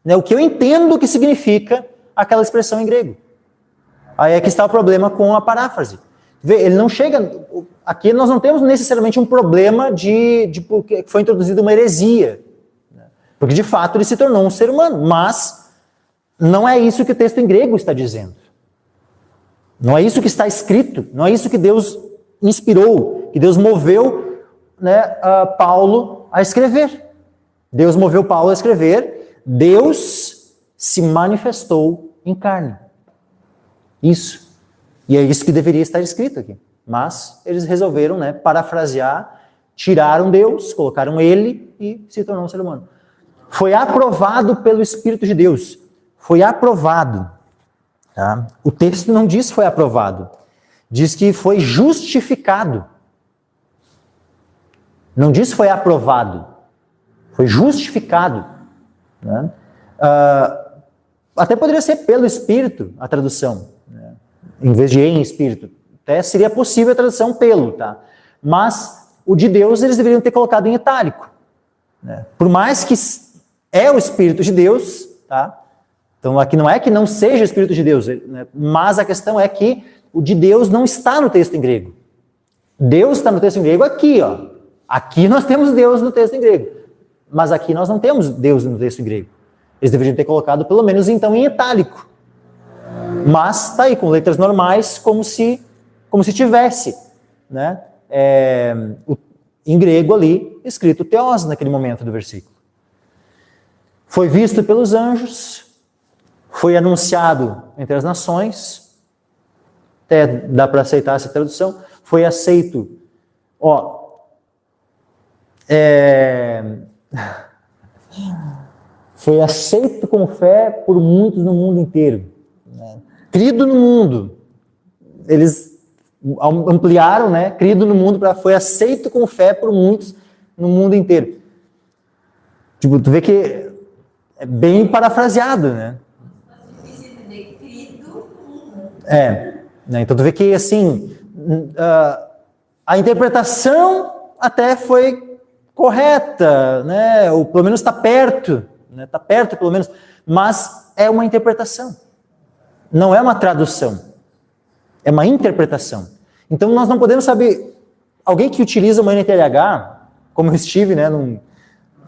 né, o que eu entendo que significa aquela expressão em grego. Aí é que está o problema com a paráfrase. Vê, ele não chega... Aqui nós não temos necessariamente um problema de porque foi introduzida uma heresia. Né? Porque de fato ele se tornou um ser humano. Mas não é isso que o texto em grego está dizendo. Não é isso que está escrito. Não é isso que Deus inspirou, que Deus moveu, né, Paulo a escrever. Deus moveu Paulo a escrever. Deus se manifestou em carne. Isso. E é isso que deveria estar escrito aqui. Mas eles resolveram, né, parafrasear, tiraram Deus, colocaram ele e se tornou um ser humano. Foi aprovado pelo Espírito de Deus. Foi aprovado. Tá? O texto não diz foi aprovado. Diz que foi justificado. Não diz foi aprovado. Foi justificado. Né? Até poderia ser pelo Espírito a tradução. Né? Em vez de em Espírito. Até seria possível a tradução pelo, tá? Mas o de Deus eles deveriam ter colocado em itálico. Né? Por mais que é o Espírito de Deus, tá? Então aqui não é que não seja o Espírito de Deus, né? Mas a questão é que o de Deus não está no texto em grego. Deus está no texto em grego aqui, ó. Aqui nós temos Deus no texto em grego. Mas aqui nós não temos Deus no texto em grego. Eles deveriam ter colocado pelo menos então em itálico. Mas está aí com letras normais, como se tivesse, né, em grego ali, escrito Theos naquele momento do versículo. Foi visto pelos anjos, foi anunciado entre as nações, até dá para aceitar essa tradução, foi aceito, foi aceito com fé por muitos no mundo inteiro, né? Crido no mundo, eles ampliaram, né? Crido no mundo, foi aceito com fé por muitos no mundo inteiro. Tipo, tu vê que é bem parafraseado, né? Mas difícil entender que Né? Então tu vê que assim, a interpretação até foi correta, né? Ou pelo menos está perto, né? Está perto pelo menos, mas é uma interpretação, não é uma tradução, é uma interpretação. Então nós não podemos saber, alguém que utiliza uma NTLH, como eu estive, né?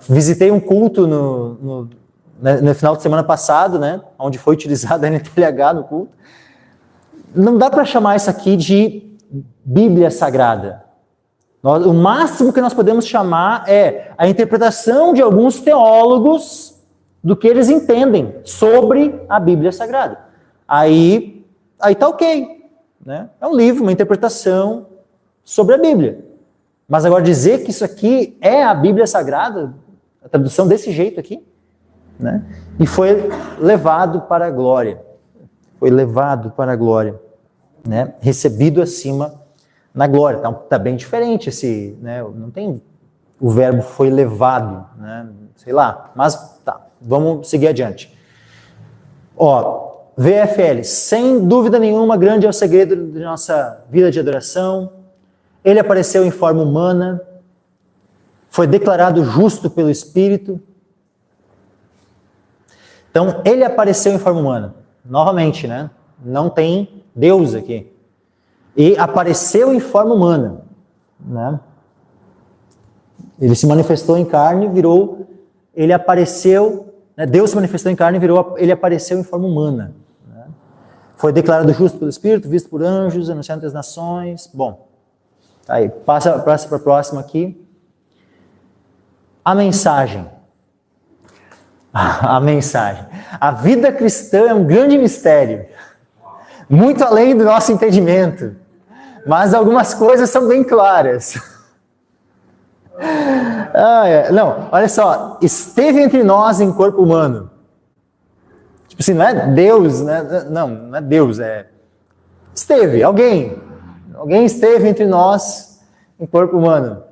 Visitei um culto no final de semana passado, né? Onde foi utilizada a NTLH no culto. Não dá para chamar isso aqui de Bíblia Sagrada. O máximo que nós podemos chamar é a interpretação de alguns teólogos do que eles entendem sobre a Bíblia Sagrada. Aí tá ok, né? É um livro, uma interpretação sobre a Bíblia. Mas agora dizer que isso aqui é a Bíblia Sagrada, a tradução desse jeito aqui, né? E foi levado para a glória. Foi levado para a glória, né? Recebido acima na glória. Então, tá bem diferente esse, né? Não tem o verbo foi levado, né? Sei lá, mas tá, vamos seguir adiante. Ó, VFL, sem dúvida nenhuma, grande é o segredo de nossa vida de adoração. Ele apareceu em forma humana, foi declarado justo pelo Espírito. Então, ele apareceu em forma humana. Novamente, né? Não tem Deus aqui. E apareceu em forma humana, né? Ele se manifestou em carne, ele apareceu, né? Deus se manifestou em carne, ele apareceu em forma humana, né? Foi declarado justo pelo Espírito, visto por anjos, anunciado entre as nações. Bom, aí, passa para a próxima aqui. A mensagem. A mensagem. A vida cristã é um grande mistério, muito além do nosso entendimento, mas algumas coisas são bem claras. Não, olha só, esteve entre nós em corpo humano. Tipo assim, não é Deus, né? Não é Deus, esteve, alguém esteve entre nós em corpo humano.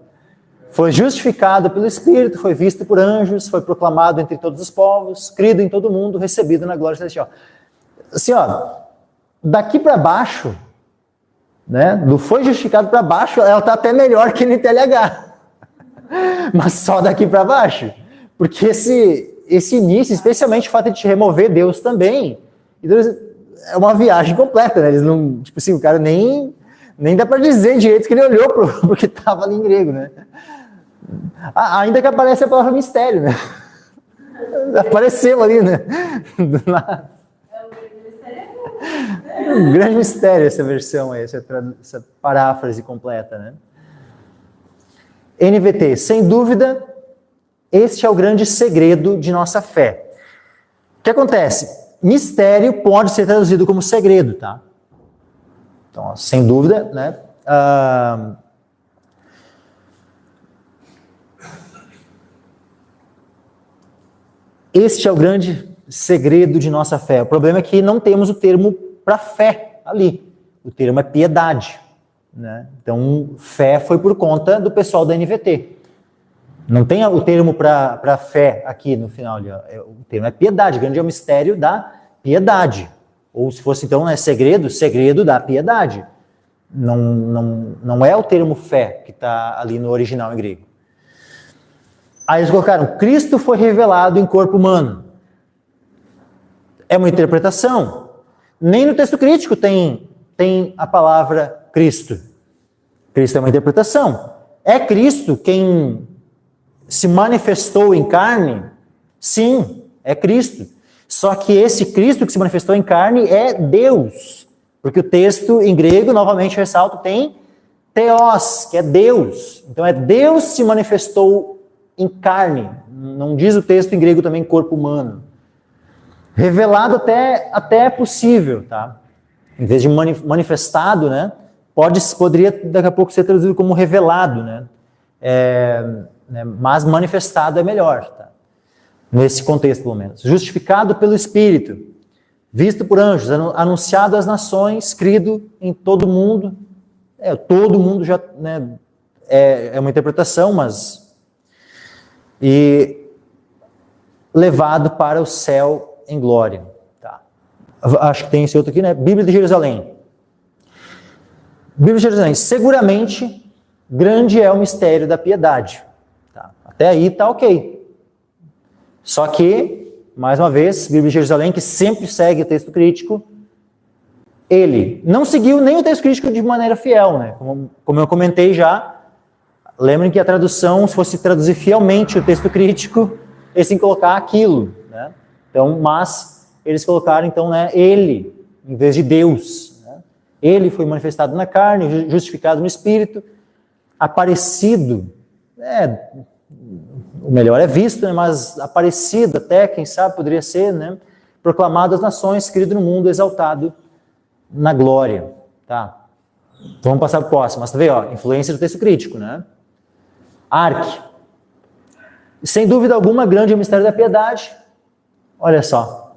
Foi justificado pelo Espírito, foi visto por anjos, foi proclamado entre todos os povos, crido em todo mundo, recebido na glória celestial. Assim, ó, daqui para baixo, né, do foi justificado para baixo, ela está até melhor que no TLH. Mas só daqui para baixo. Porque esse início, especialmente o fato de te remover Deus também, é uma viagem completa, né? Eles não, tipo assim, o cara nem dá para dizer direito que ele olhou pro que estava ali em grego, né? Ainda que aparece a palavra mistério, né? Apareceu ali, né? Do nada. Um grande mistério essa versão aí, essa paráfrase completa, né? NVT, sem dúvida, este é o grande segredo de nossa fé. O que acontece? Mistério pode ser traduzido como segredo, tá? Então, ó, sem dúvida, né? Este é o grande segredo de nossa fé. O problema é que não temos o termo para fé ali. O termo é piedade, né? Então, fé foi por conta do pessoal da NVT. Não tem o termo para fé aqui no final. Ali, ó. O termo é piedade. O grande é o mistério da piedade. Ou se fosse então, né, segredo da piedade. Não é o termo fé que está ali no original em grego. Aí eles colocaram, Cristo foi revelado em corpo humano. É uma interpretação. Nem no texto crítico tem a palavra Cristo. Cristo é uma interpretação. É Cristo quem se manifestou em carne? Sim, é Cristo. Só que esse Cristo que se manifestou em carne é Deus. Porque o texto em grego, novamente ressalto, tem Theos, que é Deus. Então é Deus se manifestou em carne. Não diz o texto em grego também corpo humano. Revelado até é possível, tá? Em vez de manifestado, né? Poderia daqui a pouco ser traduzido como revelado, né? Mas manifestado é melhor, tá? Nesse contexto, pelo menos. Justificado pelo Espírito, visto por anjos, anunciado às nações, crido em todo mundo. Todo mundo já, né, é uma interpretação, mas... E levado para o céu em glória. Tá. Acho que tem esse outro aqui, né? Bíblia de Jerusalém. Bíblia de Jerusalém. Seguramente, grande é o mistério da piedade. Tá? Até aí tá ok. Só que, mais uma vez, Bíblia de Jerusalém, que sempre segue o texto crítico, ele não seguiu nem o texto crítico de maneira fiel, né? Como eu comentei já, lembrem que a tradução, se fosse traduzir fielmente o texto crítico, eles têm que colocar aquilo, né? Então, mas eles colocaram, então, né, ele, em vez de Deus. Né? Ele foi manifestado na carne, justificado no Espírito, aparecido, o melhor é visto, né, mas aparecido até, quem sabe, poderia ser, né, proclamado às nações, querido no mundo, exaltado na glória. Tá? Vamos passar para o próximo, mas tu vê, ó, influência do texto crítico, né? Arque. Sem dúvida alguma, grande é o mistério da piedade. Olha só,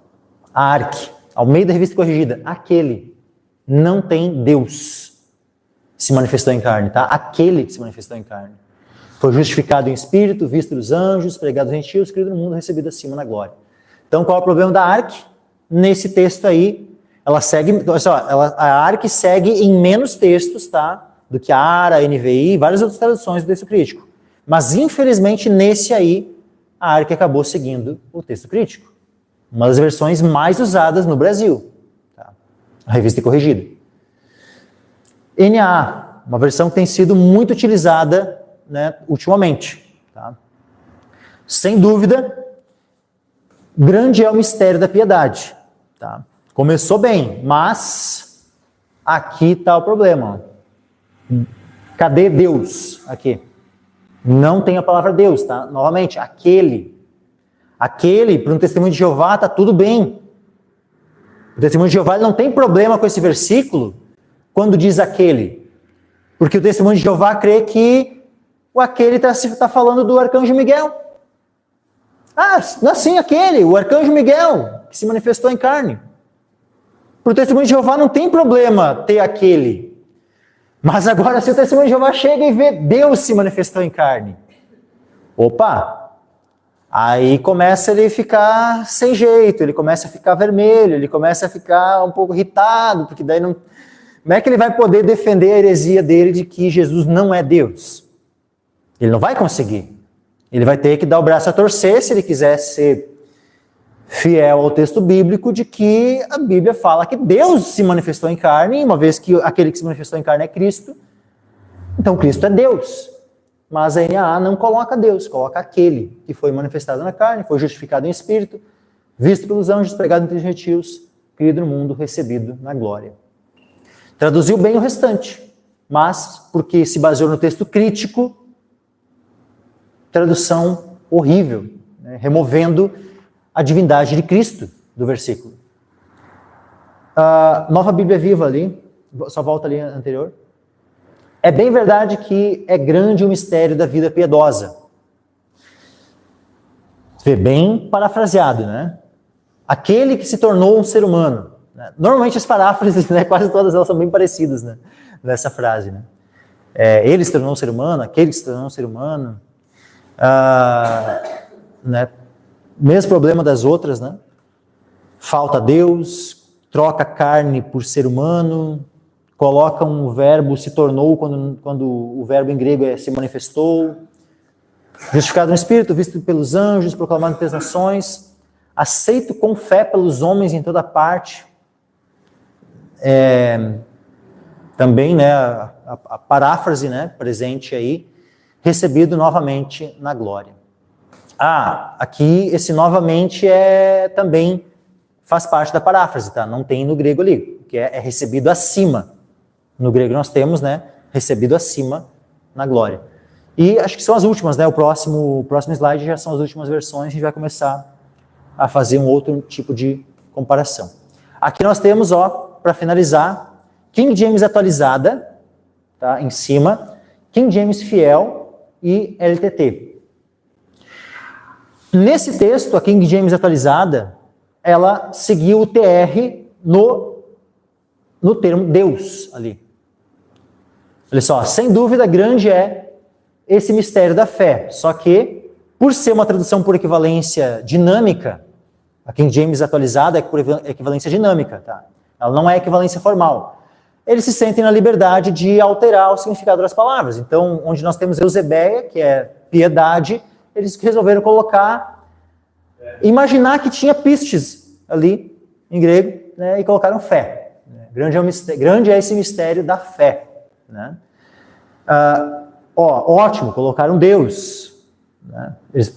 a Arque, ao meio da revista corrigida, aquele não tem Deus se manifestou em carne, tá? Aquele que se manifestou em carne. Foi justificado em espírito, visto dos anjos, pregado aos gentios, querido no mundo, recebido acima na glória. Então, qual é o problema da Arque? Nesse texto aí, ela segue, olha só, a Arque segue em menos textos, tá? Do que a ARA, a NVI e várias outras traduções do texto crítico. Mas, infelizmente, nesse aí, a Arque acabou seguindo o texto crítico. Uma das versões mais usadas no Brasil. Tá? A revista corrigida. NAA, uma versão que tem sido muito utilizada, né, ultimamente. Tá? Sem dúvida, grande é o mistério da piedade. Tá? Começou bem, mas aqui está o problema. Ó. Cadê Deus? Aqui. Não tem a palavra Deus, tá? Novamente, aquele, para um testemunho de Jeová, está tudo bem. O testemunho de Jeová ele não tem problema com esse versículo quando diz aquele. Porque o testemunho de Jeová crê que o aquele está falando do arcanjo Miguel. Ah, sim, aquele, o arcanjo Miguel, que se manifestou em carne. Para o testemunho de Jeová não tem problema ter aquele. Mas agora, se o testemunho de Jeová chega e vê Deus se manifestou em carne, opa, aí começa ele a ficar sem jeito, ele começa a ficar vermelho, ele começa a ficar um pouco irritado, porque daí não... Como é que ele vai poder defender a heresia dele de que Jesus não é Deus? Ele não vai conseguir. Ele vai ter que dar o braço a torcer, se ele quiser ser fiel ao texto bíblico, de que a Bíblia fala que Deus se manifestou em carne, e uma vez que aquele que se manifestou em carne é Cristo, então Cristo é Deus. Mas a NAA não coloca Deus, coloca aquele que foi manifestado na carne, foi justificado em espírito, visto pelos anjos, pregado entre os gentios, criado no mundo, recebido na glória. Traduziu bem o restante, mas porque se baseou no texto crítico, tradução horrível, né, removendo a divindade de Cristo do versículo. Nova Bíblia Viva ali, só volta ali anterior. É bem verdade que é grande o mistério da vida piedosa. Bem parafraseado, né? Aquele que se tornou um ser humano. Né? Normalmente as paráfrases, né, quase todas elas são bem parecidas, né, nessa frase. Né? Ele se tornou um ser humano, aquele que se tornou um ser humano. Né? Mesmo problema das outras, né? Falta Deus, troca carne por ser humano, coloca um verbo, se tornou, quando o verbo em grego se manifestou, justificado no Espírito, visto pelos anjos, proclamado entre as nações, aceito com fé pelos homens em toda parte. Também, né, a paráfrase, né, presente aí, recebido novamente na glória. Aqui esse novamente também faz parte da paráfrase, tá? Não tem no grego ali, que é recebido acima. No grego nós temos, né, recebido acima na glória. E acho que são as últimas, né? O próximo slide já são as últimas versões, a gente vai começar a fazer um outro tipo de comparação. Aqui nós temos, ó, para finalizar, King James atualizada, tá? Em cima, King James fiel e LTT. Nesse texto, a King James atualizada, ela seguiu o TR no termo Deus ali. Olha só, sem dúvida grande é esse mistério da fé, só que, por ser uma tradução por equivalência dinâmica, A King James atualizada é por equivalência dinâmica, tá? Ela não é equivalência formal. Eles se sentem na liberdade de alterar o significado das palavras. Então, onde nós temos Eusebeia, que é piedade, eles resolveram colocar, imaginar que tinha pistes ali, em grego, né, e colocaram fé. Grande é esse mistério da fé. Né? Ótimo, colocaram Deus. Né?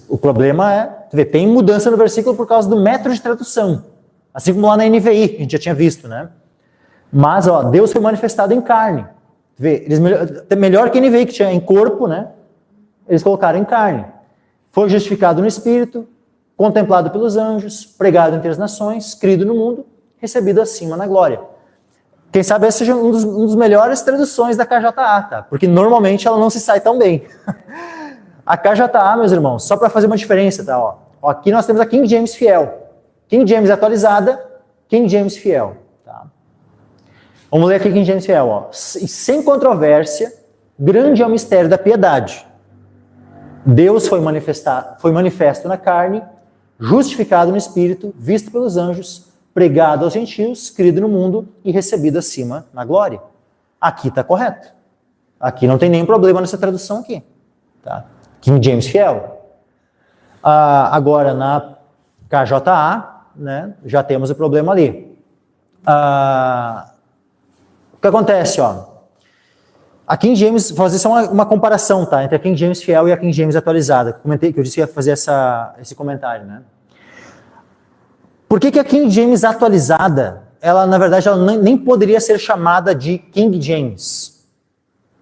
O problema é, tem mudança no versículo por causa do método de tradução. Assim como lá na NVI, a gente já tinha visto, né? Mas, Deus foi manifestado em carne. Eles melhor que a NVI, que tinha em corpo, né? Eles colocaram em carne. Foi justificado no Espírito, contemplado pelos anjos, pregado entre as nações, crido no mundo, recebido acima na glória. Quem sabe essa seja um dos melhores traduções da KJA, tá? Porque normalmente ela não se sai tão bem. A KJA, meus irmãos, só para fazer uma diferença, tá? Aqui nós temos a King James fiel. King James atualizada, King James fiel. Tá? Vamos ler aqui King James fiel. E sem controvérsia, grande é o mistério da piedade. Deus foi manifesto na carne, justificado no Espírito, visto pelos anjos, pregado aos gentios, crido no mundo e recebido acima na glória. Aqui está correto. Aqui não tem nenhum problema nessa tradução aqui. Tá? King James fiel. Agora, na KJA, né, já temos o problema ali. O que acontece? A King James, vou fazer só uma comparação, tá, entre a King James fiel e a King James atualizada. Que eu disse que ia fazer esse comentário, né? Por que a King James atualizada, ela na verdade ela nem poderia ser chamada de King James?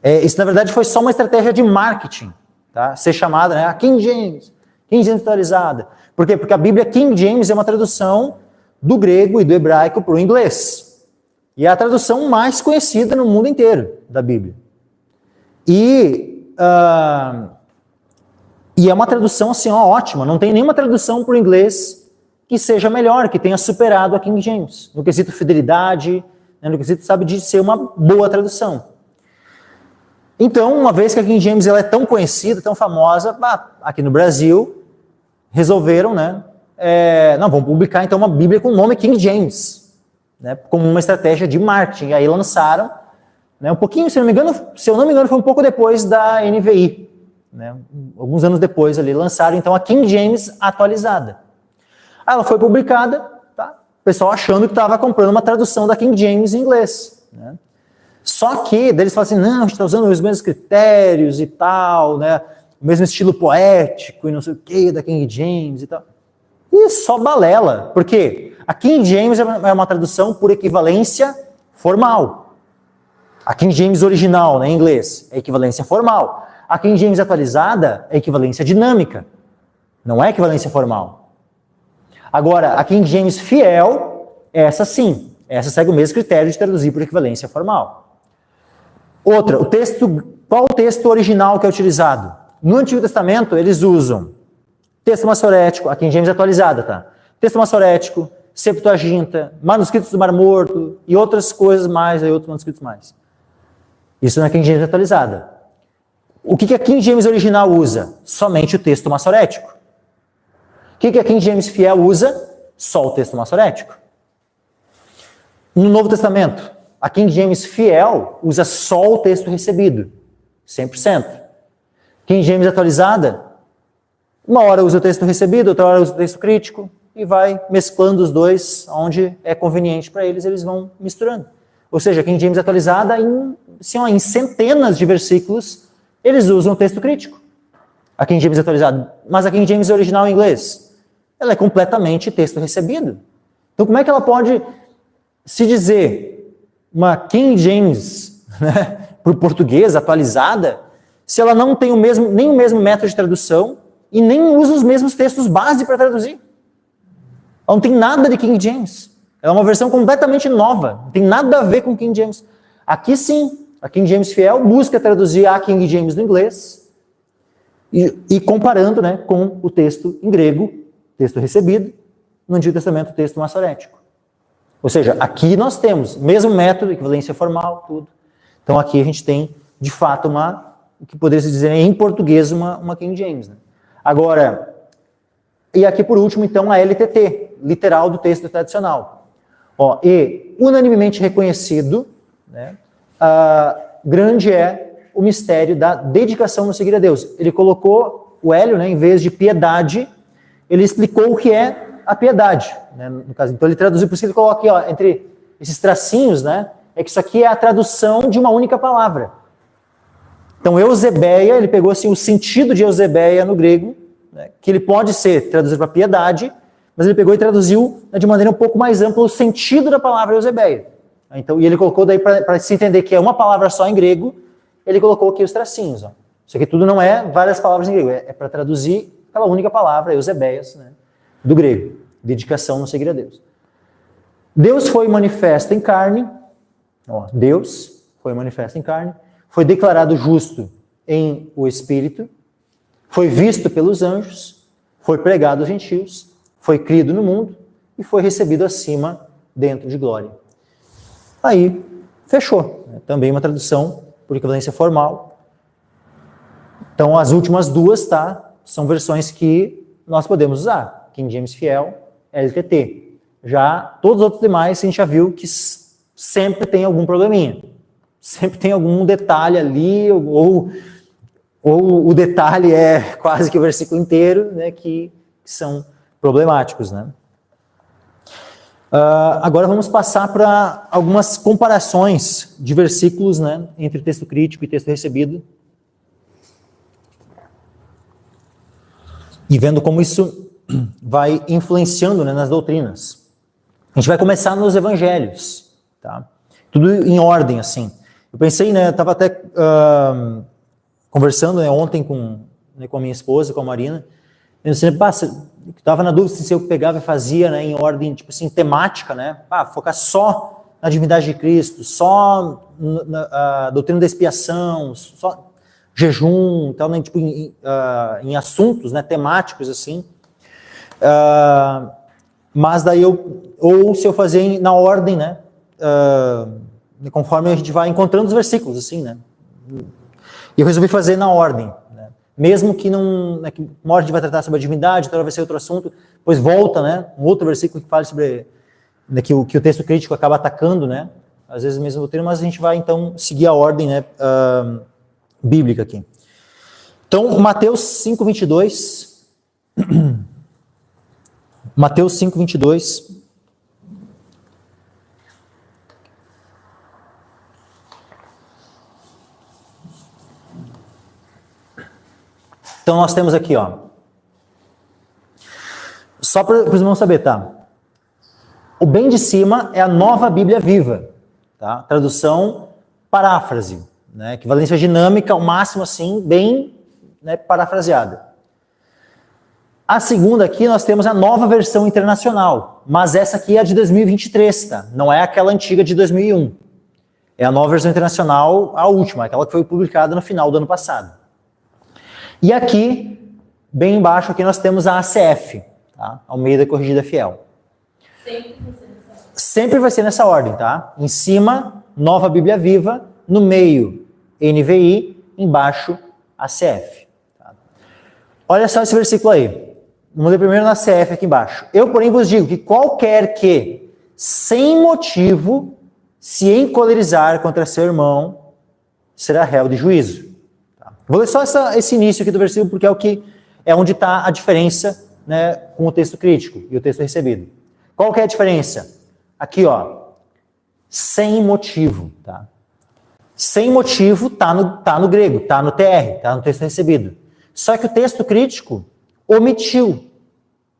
Isso na verdade foi só uma estratégia de marketing, tá? Ser chamada, né, a King James atualizada. Por quê? Porque a Bíblia King James é uma tradução do grego e do hebraico para o inglês. E é a tradução mais conhecida no mundo inteiro da Bíblia. E é uma tradução assim, ótima. Não tem nenhuma tradução para o inglês que seja melhor, que tenha superado a King James. No quesito fidelidade, né, no quesito, sabe, de ser uma boa tradução. Então, uma vez que a King James ela é tão conhecida, tão famosa, aqui no Brasil, resolveram, né, vamos publicar então uma Bíblia com o nome King James, né, como uma estratégia de marketing. E aí lançaram, né, um pouquinho, se eu não me engano, foi um pouco depois da NVI, né, alguns anos depois ali, lançaram então a King James atualizada. Ela foi publicada, tá, o pessoal achando que estava comprando uma tradução da King James em inglês, né. Só que, eles falam assim, não, a gente está usando os mesmos critérios e tal, né, o mesmo estilo poético e não sei o que da King James e tal. E só balela. Por quê? A King James é uma tradução por equivalência formal. A King James original, né, em inglês, é equivalência formal. A King James atualizada é equivalência dinâmica. Não é equivalência formal. Agora, a King James fiel, essa sim. Essa segue o mesmo critério de traduzir por equivalência formal. Outra, qual o texto original que é utilizado? No Antigo Testamento, eles usam texto massorético, a King James atualizada, tá? Texto massorético, Septuaginta, manuscritos do Mar Morto e outras coisas mais, aí outros manuscritos mais. Isso na King James atualizada. O que a King James original usa? Somente o texto massorético. O que a King James fiel usa? Só o texto massorético. No Novo Testamento, a King James fiel usa só o texto recebido, 100%. King James atualizada, uma hora usa o texto recebido, outra hora usa o texto crítico, e vai mesclando os dois, onde é conveniente para eles, eles vão misturando. Ou seja, a King James atualizada, em centenas de versículos, eles usam o texto crítico. A King James atualizada, mas a King James original em inglês, ela é completamente texto recebido. Então como é que ela pode se dizer uma King James, né, para o português atualizada, se ela não tem nem o mesmo método de tradução e nem usa os mesmos textos base para traduzir? Ela não tem nada de King James. Ela é uma versão completamente nova, não tem nada a ver com King James. Aqui sim, a King James fiel busca traduzir a King James do inglês e comparando, né, com o texto em grego, texto recebido, no Antigo Testamento, o texto massorético. Ou seja, aqui nós temos o mesmo método, equivalência formal, tudo. Então aqui a gente tem, de fato, o que poderia se dizer em português, uma King James. Né? Agora, e aqui por último, então, a LTT, literal do texto tradicional. Ó, e unanimemente reconhecido, né, grande é o mistério da dedicação no seguir a Deus. Ele colocou o Hélio, né, em vez de piedade, ele explicou o que é a piedade, né, no caso. Então ele traduziu, por isso que ele coloca aqui, ó, entre esses tracinhos, né, é que isso aqui é a tradução de uma única palavra. Então Eusebeia, ele pegou assim o sentido de Eusebeia no grego, né, que ele pode ser traduzido para piedade, mas ele pegou e traduziu, né, de maneira um pouco mais ampla o sentido da palavra Eusebeia. Então, e ele colocou daí para se entender que é uma palavra só em grego, ele colocou aqui os tracinhos. Ó. Isso aqui tudo não é várias palavras em grego, é para traduzir aquela única palavra, Eusebeias, né, do grego, dedicação no seguir a Deus. Deus foi manifesto em carne, ó, Deus foi manifesto em carne, foi declarado justo em o Espírito, foi visto pelos anjos, foi pregado aos gentios, foi crido no mundo e foi recebido acima dentro de glória. Aí, fechou. Também uma tradução por equivalência formal. Então, as últimas duas, tá, são versões que nós podemos usar. King James Fiel, LTT. Já todos os outros demais, a gente já viu que sempre tem algum probleminha. Sempre tem algum detalhe ali, ou o detalhe é quase que o versículo inteiro, né, que são problemáticos, né? Agora vamos passar para algumas comparações de versículos, né, entre texto crítico e texto recebido. E vendo como isso vai influenciando, né, nas doutrinas. A gente vai começar nos evangelhos, tá? Tudo em ordem, assim. Eu pensei, né, eu estava até conversando, né, ontem com a minha esposa, com a Marina, eu estava na dúvida se eu pegava e fazia, né, em ordem, tipo assim, temática, né, focar só na divindade de Cristo, só na doutrina da expiação, só jejum, tal, né, tipo, em assuntos, né, temáticos, assim, mas daí ou se eu fazer na ordem, né, conforme a gente vai encontrando os versículos, assim, né, e eu resolvi fazer na ordem, né? Mesmo que não, né, que uma hora a gente vai tratar sobre a divindade, outra vai ser outro assunto, depois volta, né, um outro versículo que fala sobre, né, que o texto crítico acaba atacando, né, às vezes mesmo doutrina, mas a gente vai então seguir a ordem, né, bíblica aqui. Então, Mateus 5:22, Mateus 5:22, então nós temos aqui, ó, só para os irmãos saber, tá? O bem de cima é a Nova Bíblia Viva, tá? Tradução paráfrase, né? Equivalência dinâmica, ao máximo assim, bem, né, parafraseada. A segunda aqui nós temos a Nova Versão Internacional, mas essa aqui é a de 2023, tá? Não é aquela antiga de 2001. É a Nova Versão Internacional, a última, aquela que foi publicada no final do ano passado. E aqui, bem embaixo, aqui nós temos a ACF, tá? Almeida Corrigida Fiel. Sempre vai ser nessa ordem, tá? Em cima, Nova Bíblia Viva, no meio, NVI, embaixo, ACF. Tá? Olha só esse versículo aí. Vamos ler primeiro na ACF aqui embaixo. Eu, porém, vos digo que qualquer que, sem motivo, se encolerizar contra seu irmão, será réu de juízo. Vou ler só esse início aqui do versículo, porque é onde está a diferença, né, com o texto crítico e o texto recebido. Qual que é a diferença? Aqui, ó, sem motivo, tá? Sem motivo tá no grego, tá no TR, tá no texto recebido. Só que o texto crítico omitiu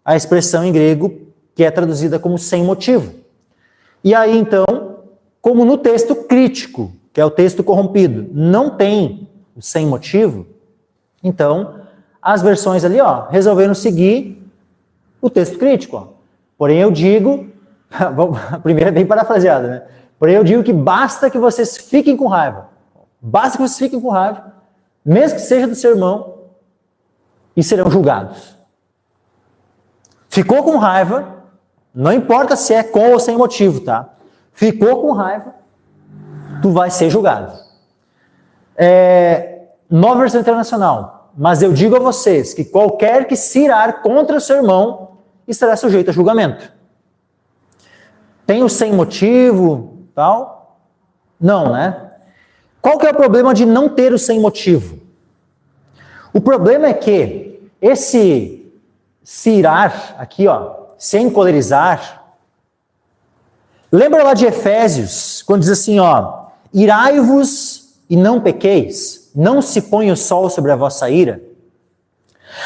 a expressão em grego que é traduzida como sem motivo. E aí, então, como no texto crítico, que é o texto corrompido, não tem sem motivo, então as versões ali, ó, resolveram seguir o texto crítico, ó. Porém eu digo, a primeira é bem parafraseada, né? Porém eu digo que basta que vocês fiquem com raiva. Basta que vocês fiquem com raiva, mesmo que seja do seu irmão, e serão julgados. Ficou com raiva, não importa se é com ou sem motivo, tá? Ficou com raiva, tu vai ser julgado. Nova Versão Internacional. Mas eu digo a vocês que qualquer que se irar contra o seu irmão estará sujeito a julgamento. Tem o sem motivo, tal? Não, né? Qual que é o problema de não ter o sem motivo? O problema é que esse se irar, aqui ó, se encolerizar, lembra lá de Efésios, quando diz assim, ó, irai-vos e não pequeis, não se põe o sol sobre a vossa ira.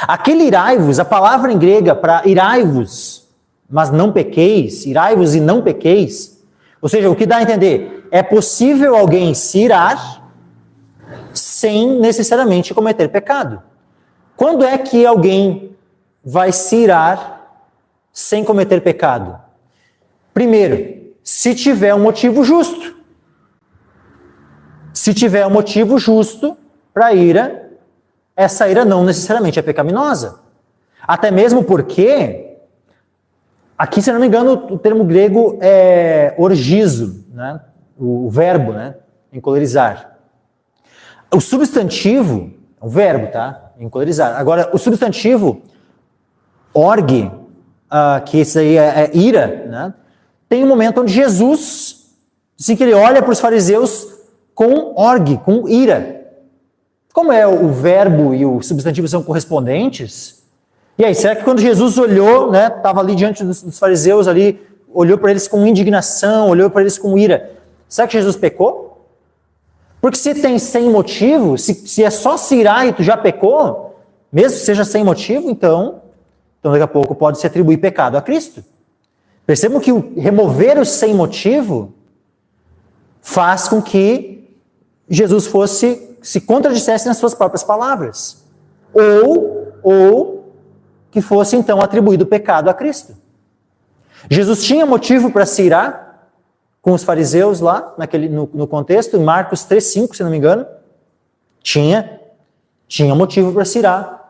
Aquele irai-vos, a palavra em grega para irai-vos, mas não pequeis, irai-vos e não pequeis, ou seja, o que dá a entender, é possível alguém se irar sem necessariamente cometer pecado. Quando é que alguém vai se irar sem cometer pecado? Primeiro, se tiver um motivo justo. Se tiver um motivo justo para ira, essa ira não necessariamente é pecaminosa. Até mesmo porque, aqui, se não me engano, o termo grego é orgizo, né? O verbo, né? Encolerizar. O substantivo, o verbo, tá? Encolerizar. Agora, o substantivo, orgue, que esse aí é ira, né? Tem um momento onde Jesus, assim que ele olha para os fariseus com orgue, com ira. Como é o verbo e o substantivo são correspondentes, e aí, será que quando Jesus olhou, né, estava ali diante dos fariseus, ali, olhou para eles com indignação, olhou para eles com ira, será que Jesus pecou? Porque se tem sem motivo, se é só se irar e tu já pecou, mesmo que seja sem motivo, então daqui a pouco pode se atribuir pecado a Cristo. Percebam que remover o sem motivo faz com que Jesus se contradissesse nas suas próprias palavras. Ou que fosse então atribuído o pecado a Cristo. Jesus tinha motivo para se irar com os fariseus lá, no contexto, em Marcos 3,5, se não me engano. Tinha motivo para se irar.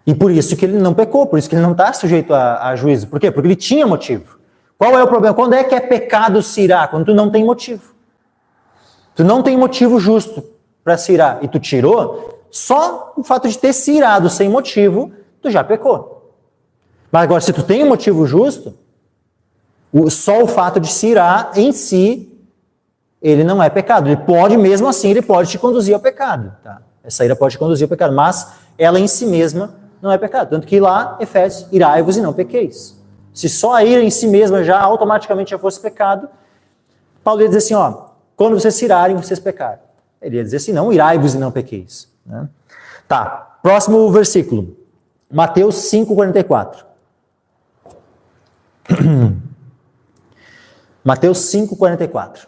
E por isso que ele não pecou, por isso que ele não está sujeito a juízo. Por quê? Porque ele tinha motivo. Qual é o problema? Quando é que é pecado se irar? Quando tu não tem motivo. Tu não tem motivo justo para se irar e tu tirou, só o fato de ter se irado sem motivo, tu já pecou. Mas agora, se tu tem um motivo justo, só o fato de se irar em si, ele não é pecado. Ele pode, mesmo assim, ele pode te conduzir ao pecado. Tá? Essa ira pode te conduzir ao pecado, mas ela em si mesma não é pecado. Tanto que lá, Efésios, irai-vos e não pequeis. Se só a ira em si mesma já automaticamente já fosse pecado, Paulo ia dizer assim, ó, quando vocês se irarem, vocês pecaram. Ele ia dizer assim, não, irai-vos e não pequeis. Né? Tá, próximo versículo. Mateus 5,44. Mateus 5,44.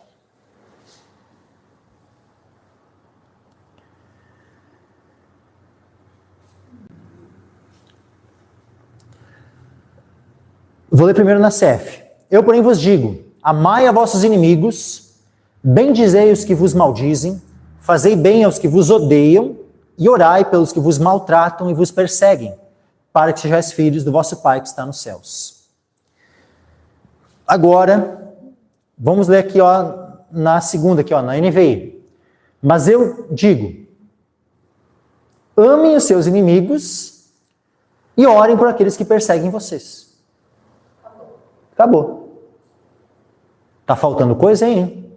Vou ler primeiro na CF. Eu, porém, vos digo, amai a vossos inimigos, bendizei os que vos maldizem, fazei bem aos que vos odeiam, e orai pelos que vos maltratam e vos perseguem, para que sejais filhos do vosso Pai que está nos céus. Agora, vamos ler aqui, ó, na segunda, aqui, ó, na NVI. Mas eu digo, amem os seus inimigos e orem por aqueles que perseguem vocês. Acabou. Tá faltando coisa aí, hein?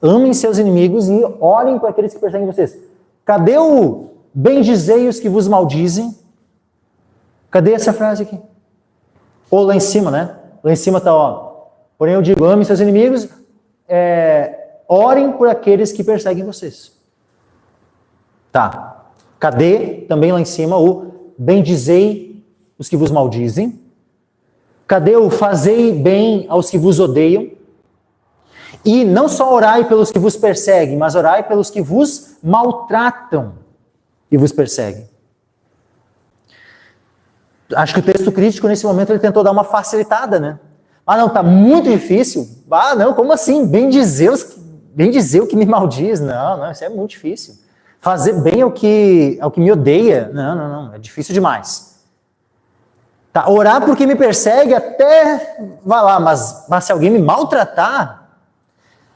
Amem seus inimigos e orem por aqueles que perseguem vocês. Cadê o bendizei os que vos maldizem? Cadê essa frase aqui? Ou lá em cima, né? Lá em cima está, ó. Porém eu digo, amem seus inimigos, orem por aqueles que perseguem vocês. Tá. Cadê também lá em cima o bendizei os que vos maldizem? Cadê o fazei bem aos que vos odeiam? E não só orai pelos que vos perseguem, mas orai pelos que vos maltratam e vos perseguem. Acho que o texto crítico, nesse momento, ele tentou dar uma facilitada, né? Ah, não, tá muito difícil. Ah, não, como assim? Bem dizer o que me maldiz. Não, isso é muito difícil. Fazer bem ao que me odeia. Não, é difícil demais. Tá, orar porque me persegue até, vai lá, mas se alguém me maltratar,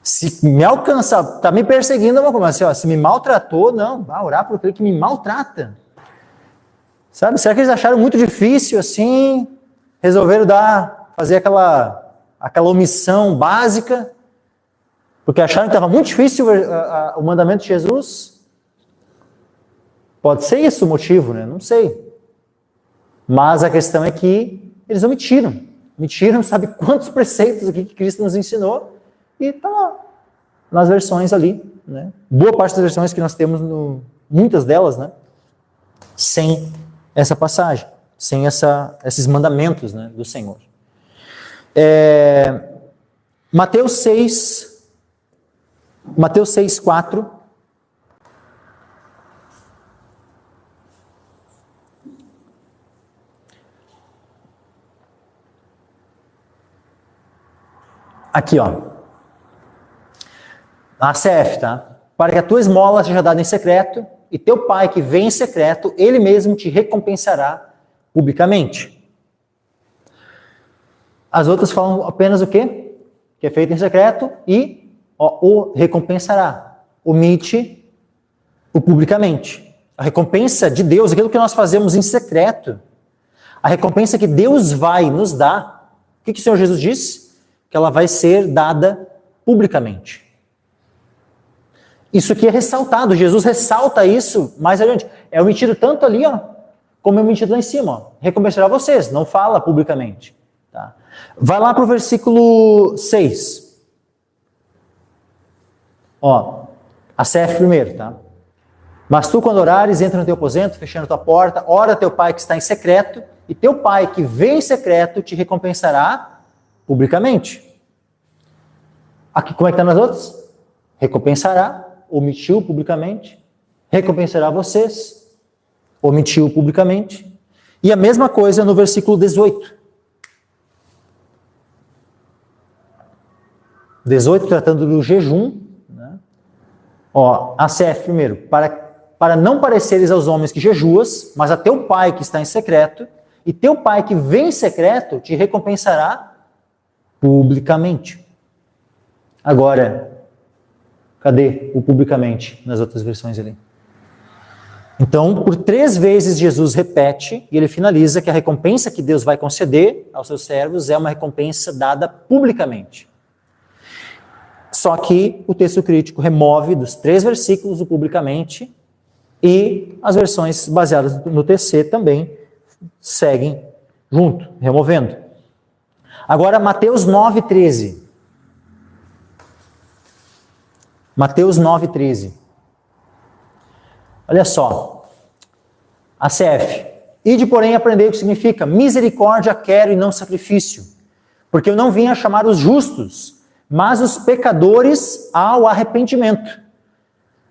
se me alcançar, tá me perseguindo, é uma coisa, assim, ó, se me maltratou, não, vai orar por aquele que me maltrata. Sabe? Será que eles acharam muito difícil assim? Resolveram fazer aquela omissão básica? Porque acharam que estava muito difícil o mandamento de Jesus? Pode ser isso o motivo, né? Não sei. Mas a questão é que eles omitiram. Omitiram, sabe quantos preceitos aqui que Cristo nos ensinou? E está lá, nas versões ali, né? Boa parte das versões que nós temos, muitas delas, né? Sem essa passagem, sem esses mandamentos, né, do Senhor. Mateus 6, 4. Aqui, ó. A CF, tá? Para que a tua esmola seja dada em secreto, e teu pai que vem em secreto, ele mesmo te recompensará publicamente. As outras falam apenas o quê? Que é feito em secreto e o recompensará. Omite o publicamente. A recompensa de Deus, aquilo que nós fazemos em secreto, a recompensa que Deus vai nos dar, o que o Senhor Jesus disse? Que ela vai ser dada publicamente. Isso aqui é ressaltado, Jesus ressalta isso mais adiante. É omitido tanto ali, ó, como é omitido lá em cima. Ó. Recompensará vocês, não fala publicamente. Tá? Vai lá para o versículo 6. Ó, a CF primeiro, tá? Mas tu, quando orares, entra no teu aposento, fechando tua porta, ora teu pai que está em secreto, e teu pai que vem em secreto te recompensará publicamente. Aqui, como é que está nas outras? Recompensará, omitiu publicamente, recompensará vocês, omitiu publicamente. E a mesma coisa no versículo 18. 18, tratando do jejum, né? Ó, a CF primeiro, para não pareceres aos homens que jejuas, mas a teu pai que está em secreto, e teu pai que vem em secreto te recompensará publicamente. Agora, cadê o publicamente nas outras versões ali? Então, por 3 vezes Jesus repete e ele finaliza que a recompensa que Deus vai conceder aos seus servos é uma recompensa dada publicamente. Só que o texto crítico remove dos 3 versículos o publicamente e as versões baseadas no TC também seguem junto, removendo. Agora, Mateus 9,13. Mateus 9,13. Olha só. A CF. Ide, porém, aprendei o que significa misericórdia quero e não sacrifício. Porque eu não vim a chamar os justos, mas os pecadores ao arrependimento.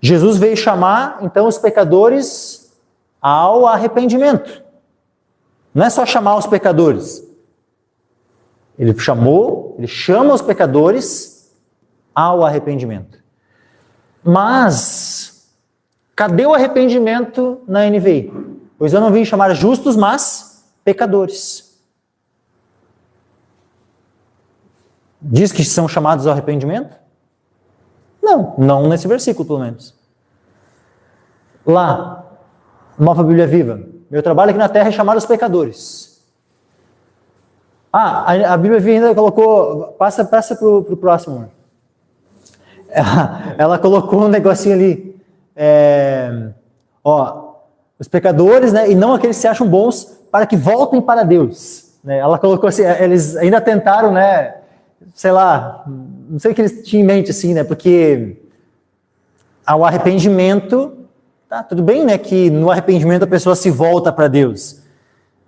Jesus veio chamar, então, os pecadores ao arrependimento. Não é só chamar os pecadores. Ele chama os pecadores ao arrependimento. Mas, cadê o arrependimento na NVI? Pois eu não vim chamar justos, mas pecadores. Diz que são chamados ao arrependimento? Não nesse versículo, pelo menos. Lá, Nova Bíblia Viva. Meu trabalho aqui na terra é chamar os pecadores. A Bíblia Viva ainda colocou... Passa para o próximo, amor. Ela colocou um negocinho ali. Os pecadores, né, e não aqueles que se acham bons, para que voltem para Deus. Né? Ela colocou assim, eles ainda tentaram, né, sei lá, não sei o que eles tinham em mente, assim, né, porque ao arrependimento, tá, tudo bem, né, que no arrependimento a pessoa se volta para Deus.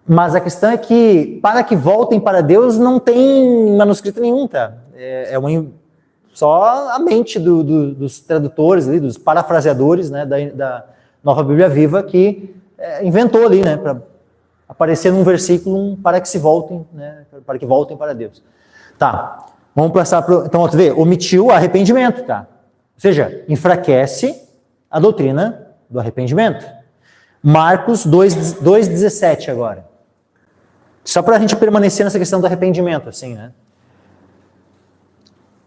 Mas a questão é que, para que voltem para Deus, não tem manuscrito nenhum, tá? Só a mente dos tradutores, ali, dos parafraseadores, né, da Nova Bíblia Viva, que inventou ali, né, para aparecer num versículo para que se voltem, né, para que voltem para Deus. Tá, vamos passar para... Então, você vê, omitiu arrependimento, tá? Ou seja, enfraquece a doutrina do arrependimento. Marcos 2,17 agora. Só para a gente permanecer nessa questão do arrependimento, assim, né?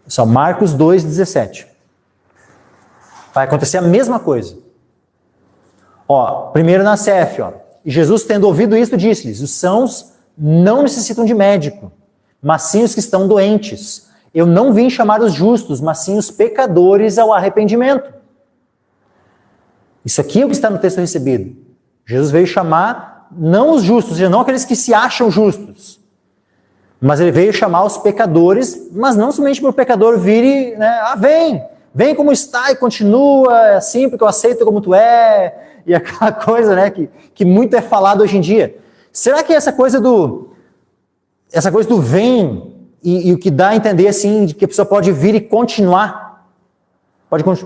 Só Marcos 2,17. Vai acontecer a mesma coisa. Ó, primeiro na CF, ó. E Jesus, tendo ouvido isto, disse-lhes: os sãos não necessitam de médico, mas sim os que estão doentes. Eu não vim chamar os justos, mas sim os pecadores ao arrependimento. Isso aqui é o que está no texto recebido. Jesus veio chamar não os justos, ou seja, não aqueles que se acham justos, mas ele veio chamar os pecadores, mas não somente para o pecador vir e, vem como está e continua assim, porque eu aceito como tu é, e aquela coisa, né, que muito é falado hoje em dia. Será que essa coisa do vem e o que dá a entender assim, de que a pessoa pode vir e continuar,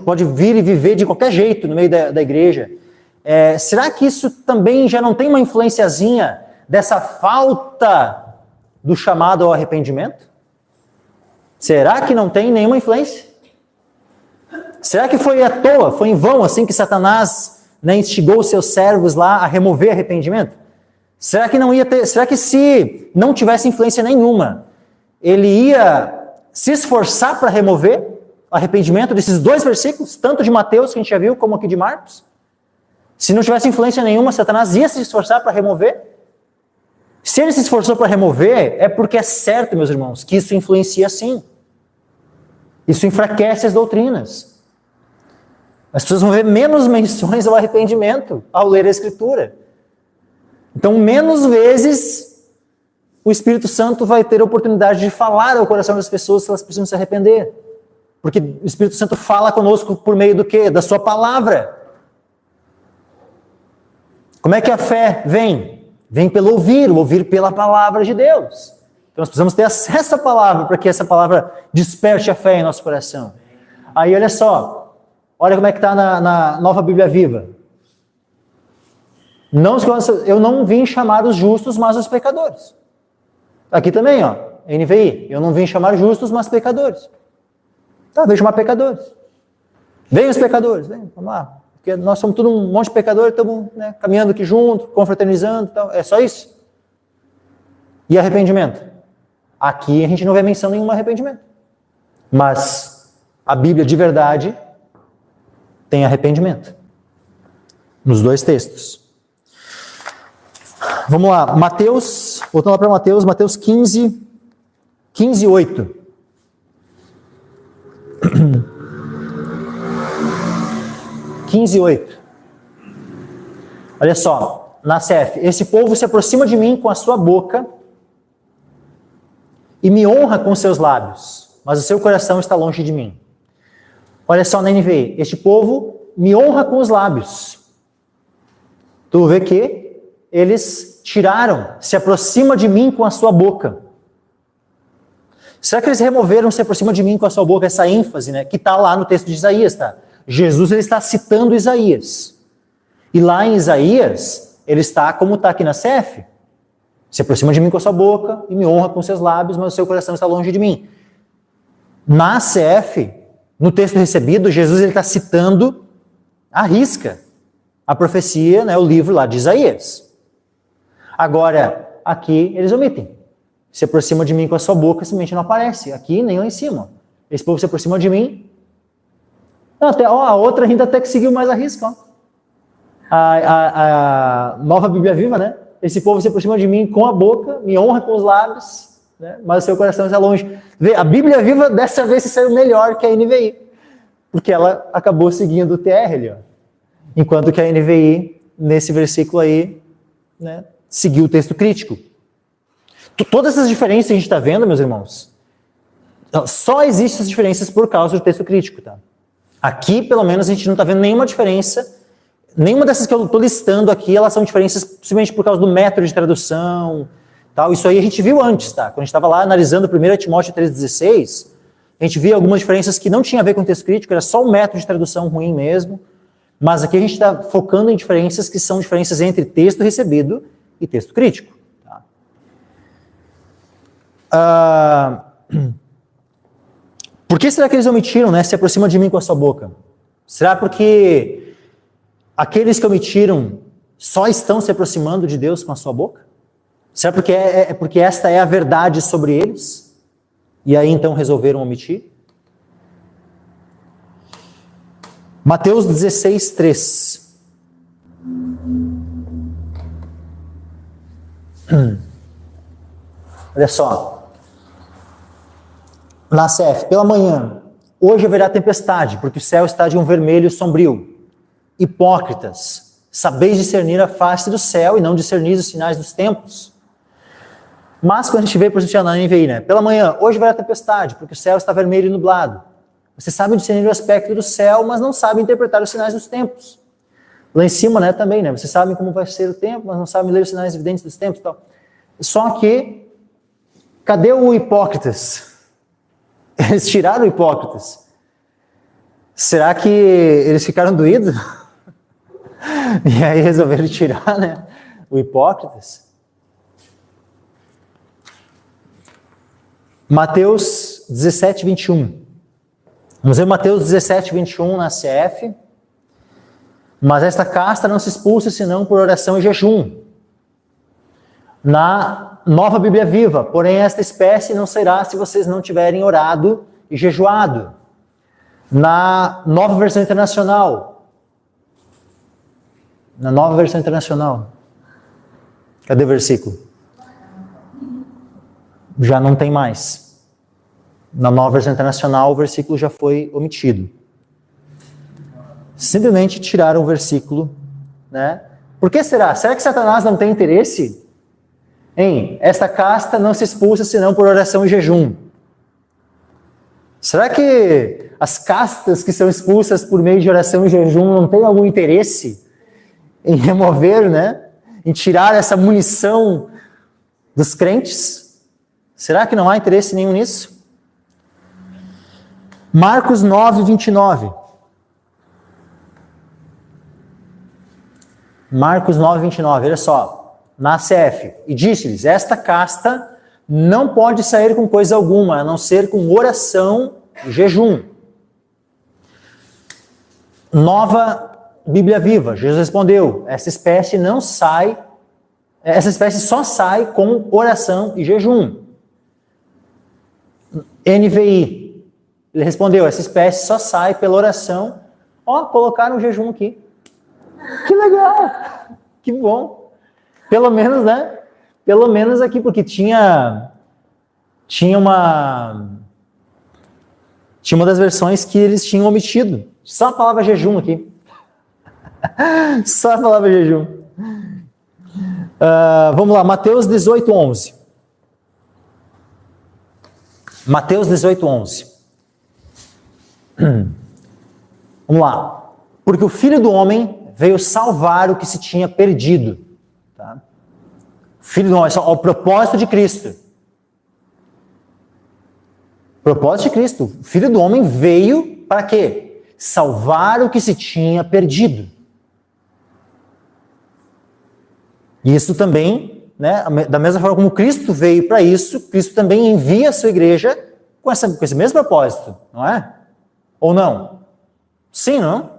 pode vir e viver de qualquer jeito no meio da igreja, será que isso também já não tem uma influenciazinha dessa falta do chamado ao arrependimento? Será que não tem nenhuma influência? Será que foi à toa, foi em vão assim que Satanás, né, instigou os seus servos lá a remover arrependimento? Será que não ia ter? Será que se não tivesse influência nenhuma, ele ia se esforçar para remover o arrependimento desses dois versículos, tanto de Mateus que a gente já viu, como aqui de Marcos? Se não tivesse influência nenhuma, Satanás ia se esforçar para remover? Se ele se esforçou para remover, é porque é certo, meus irmãos, que isso influencia sim. Isso enfraquece as doutrinas. As pessoas vão ver menos menções ao arrependimento ao ler a Escritura. Então, menos vezes o Espírito Santo vai ter a oportunidade de falar ao coração das pessoas se elas precisam se arrepender. Porque o Espírito Santo fala conosco por meio do quê? Da sua palavra. Como é que a fé vem? Vem pelo ouvir pela palavra de Deus. Então nós precisamos ter acesso à palavra para que essa palavra desperte a fé em nosso coração. Aí olha só, olha como é que está na Nova Bíblia Viva. Eu não vim chamar os justos, mas os pecadores. Aqui também, ó, NVI, eu não vim chamar justos, mas pecadores. Tá, veio chamar pecadores. Venham os pecadores, vem, vamos lá. Porque nós somos tudo um monte de pecadores, estamos, né, caminhando aqui junto, confraternizando e tal. É só isso. E arrependimento? Aqui a gente não vê menção nenhuma arrependimento. Mas a Bíblia de verdade tem arrependimento. Nos dois textos. Vamos lá, Mateus, voltando lá para Mateus 15, 8. Olha só, na CF, esse povo se aproxima de mim com a sua boca e me honra com seus lábios, mas o seu coração está longe de mim. Olha só na NVI, este povo me honra com os lábios. Tu vê que eles se aproxima de mim com a sua boca. Será que eles removeram se aproxima de mim com a sua boca, essa ênfase, né, que está lá no texto de Isaías, tá? Jesus ele está citando Isaías. E lá em Isaías, ele está como está aqui na CF. Se aproxima de mim com a sua boca e me honra com seus lábios, mas o seu coração está longe de mim. Na CF, no texto recebido, Jesus ele está citando à risca a profecia, né, o livro lá de Isaías. Agora, aqui eles omitem. Se aproxima de mim com a sua boca, simplesmente não aparece. Aqui, nem lá em cima. Esse povo se aproxima de mim. Não, a outra ainda até que seguiu mais a risca. Ó. A Nova Bíblia Viva, né? Esse povo se aproxima de mim com a boca, me honra com os lábios, né? Mas o seu coração está longe. Vê, a Bíblia Viva dessa vez se saiu melhor que a NVI. Porque ela acabou seguindo o TR ali. Ó. Enquanto que a NVI, nesse versículo aí, né, seguiu o texto crítico. Todas essas diferenças que a gente está vendo, meus irmãos, só existem essas diferenças por causa do texto crítico, tá? Aqui, pelo menos, a gente não está vendo nenhuma diferença, nenhuma dessas que eu estou listando aqui, elas são diferenças simplesmente por causa do método de tradução, tal. Isso aí a gente viu antes, tá? Quando a gente estava lá analisando 1 Timóteo 3,16, a gente via algumas diferenças que não tinham a ver com o texto crítico, era só o método de tradução ruim mesmo, mas aqui a gente está focando em diferenças que são diferenças entre texto recebido e texto crítico. Por que será que eles omitiram, né? Se aproxima de mim com a sua boca? Será porque aqueles que omitiram só estão se aproximando de Deus com a sua boca? Será porque porque esta é a verdade sobre eles? E aí então resolveram omitir? Mateus 16, 3. Olha só. Na CF, pela manhã, hoje haverá tempestade, porque o céu está de um vermelho sombrio. Hipócritas, sabeis discernir a face do céu e não discernir os sinais dos tempos. Mas quando a gente vê, por exemplo, na NVI, né? Pela manhã, hoje haverá tempestade, porque o céu está vermelho e nublado. Vocês sabem discernir o aspecto do céu, mas não sabem interpretar os sinais dos tempos. Lá em cima, né, também, né? Vocês sabem como vai ser o tempo, mas não sabem ler os sinais evidentes dos tempos e tal. Só que, cadê o hipócritas? Eles tiraram o hipócritas. Será que eles ficaram doídos? E aí resolveram tirar, né, o hipócritas? Mateus 17, 21. Vamos ver Mateus 17, 21 na CF. Mas esta casta não se expulsa senão por oração e jejum. Na Nova Bíblia Viva, porém esta espécie não será se vocês não tiverem orado e jejuado. Na Nova Versão Internacional. Na Nova Versão Internacional. Cadê o versículo? Já não tem mais. Na Nova Versão Internacional o versículo já foi omitido. Simplesmente tiraram o versículo, né? Por que será? Será que Satanás não tem interesse em esta casta não se expulsa senão por oração e jejum? Será que as castas que são expulsas por meio de oração e jejum não têm algum interesse em remover, né? Em tirar essa munição dos crentes? Será que não há interesse nenhum nisso? Marcos 9, 29. Marcos 9, 29, olha só, na CF, e disse-lhes, esta casta não pode sair com coisa alguma, a não ser com oração e jejum. Nova Bíblia Viva, Jesus respondeu, essa espécie só sai com oração e jejum. NVI, ele respondeu, essa espécie só sai pela oração. Ó, colocaram o jejum aqui. Que legal! Que bom! Pelo menos, né? Pelo menos aqui, porque tinha uma das versões que eles tinham omitido. Só a palavra jejum aqui. Só a palavra jejum. Vamos lá, Mateus 18, 11. Mateus 18, 11. Vamos lá. Porque o Filho do Homem veio salvar o que se tinha perdido. Tá? Filho do Homem, ao propósito de Cristo. Propósito de Cristo. O Filho do Homem veio para quê? Salvar o que se tinha perdido. E isso também, né, da mesma forma como Cristo veio para isso, Cristo também envia a sua igreja com esse mesmo propósito, não é? Ou não? Sim, não?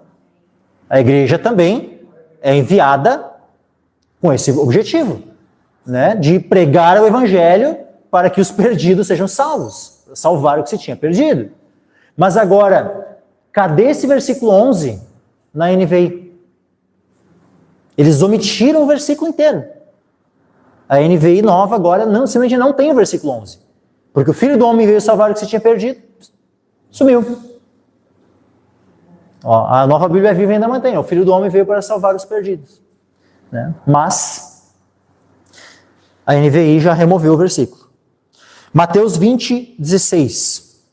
A igreja também é enviada com esse objetivo, né, de pregar o evangelho para que os perdidos sejam salvos, salvar o que se tinha perdido. Mas agora, cadê esse versículo 11 na NVI? Eles omitiram o versículo inteiro. A NVI nova agora simplesmente não tem o versículo 11. Porque o Filho do Homem veio salvar o que se tinha perdido, sumiu. Ó, a Nova Bíblia Viva ainda mantém, o Filho do Homem veio para salvar os perdidos. Né? Mas a NVI já removeu o versículo. Mateus 20, 16.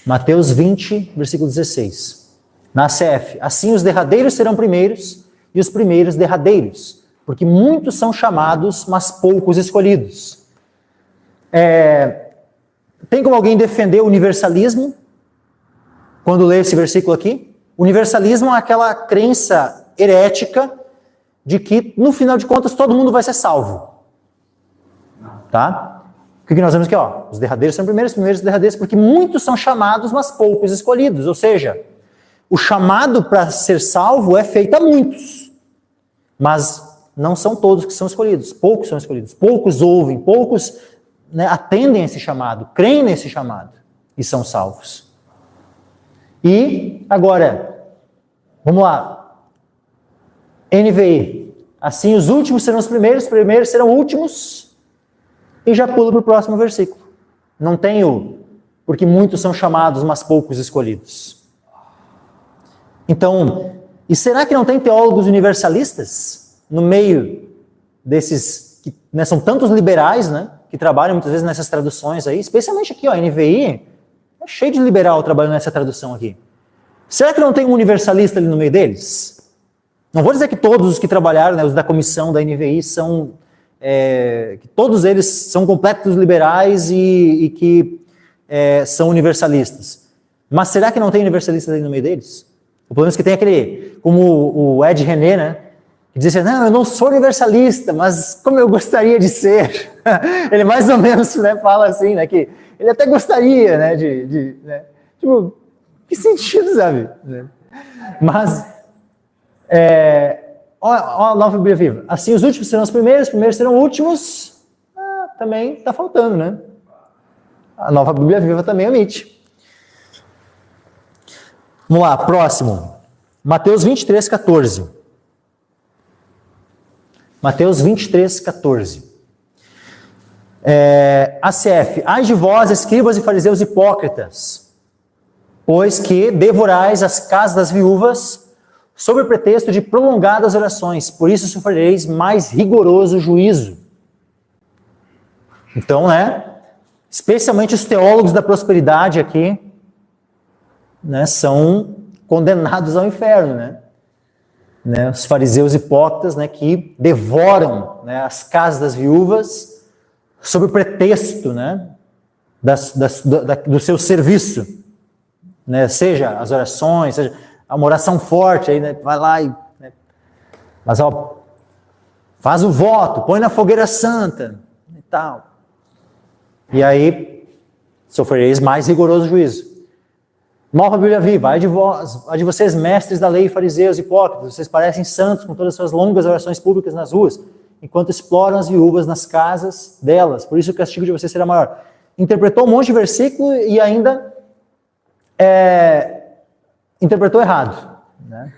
Mateus 20, versículo 16. Na CF, assim os derradeiros serão primeiros e os primeiros derradeiros, porque muitos são chamados, mas poucos escolhidos. Tem como alguém defender o universalismo quando lê esse versículo aqui? O universalismo é aquela crença herética de que, no final de contas, todo mundo vai ser salvo. Tá? O que nós vemos aqui? Ó, os derradeiros são primeiros, primeiros derradeiros, porque muitos são chamados, mas poucos escolhidos. Ou seja, o chamado para ser salvo é feito a muitos, mas não são todos que são escolhidos. Poucos são escolhidos. Poucos ouvem, poucos, né, atendem esse chamado, creem nesse chamado e são salvos. E agora, vamos lá. NVI. Assim os últimos serão os primeiros serão últimos, e já pulo para o próximo versículo. Não tenho, porque muitos são chamados, mas poucos escolhidos. Então, e será que não tem teólogos universalistas no meio desses, que, né, são tantos liberais, né, que trabalham muitas vezes nessas traduções aí, especialmente aqui, ó, NVI, é cheio de liberal trabalhando nessa tradução aqui. Será que não tem um universalista ali no meio deles? Não vou dizer que todos os que trabalharam, né, os da comissão da NVI, são, que todos eles são completos liberais e que são universalistas. Mas será que não tem universalistas ali no meio deles? O problema é que tem aquele, como o Ed René, né, que diz assim, não, eu não sou universalista, mas como eu gostaria de ser. Ele mais ou menos, né, fala assim, né, que ele até gostaria, né, né, tipo, que sentido, sabe? Mas, ó a nova Bíblia Viva. Assim os últimos serão os primeiros serão últimos. Também está faltando, né? A nova Bíblia Viva também omite. Vamos lá, próximo. Mateus 23, 14. Mateus 23, 14. ACF. Ai de vós, escribas e fariseus hipócritas, pois que devorais as casas das viúvas sob o pretexto de prolongadas orações, por isso sofrereis mais rigoroso juízo. Então, né, especialmente os teólogos da prosperidade aqui, né, são condenados ao inferno, né, os fariseus hipócritas, né, que devoram, né, as casas das viúvas sob o pretexto, né, do seu serviço, né, seja as orações, seja uma oração forte, aí, né, vai lá e, né, mas ó, faz o voto, põe na fogueira santa e tal. E aí sofrereis mais rigoroso juízo. Nova Bíblia Viva, ai de vocês, mestres da lei, fariseus, hipócritas, vocês parecem santos com todas as suas longas orações públicas nas ruas, enquanto exploram as viúvas nas casas delas, por isso o castigo de vocês será maior. Interpretou um monte de versículo e ainda interpretou errado, né?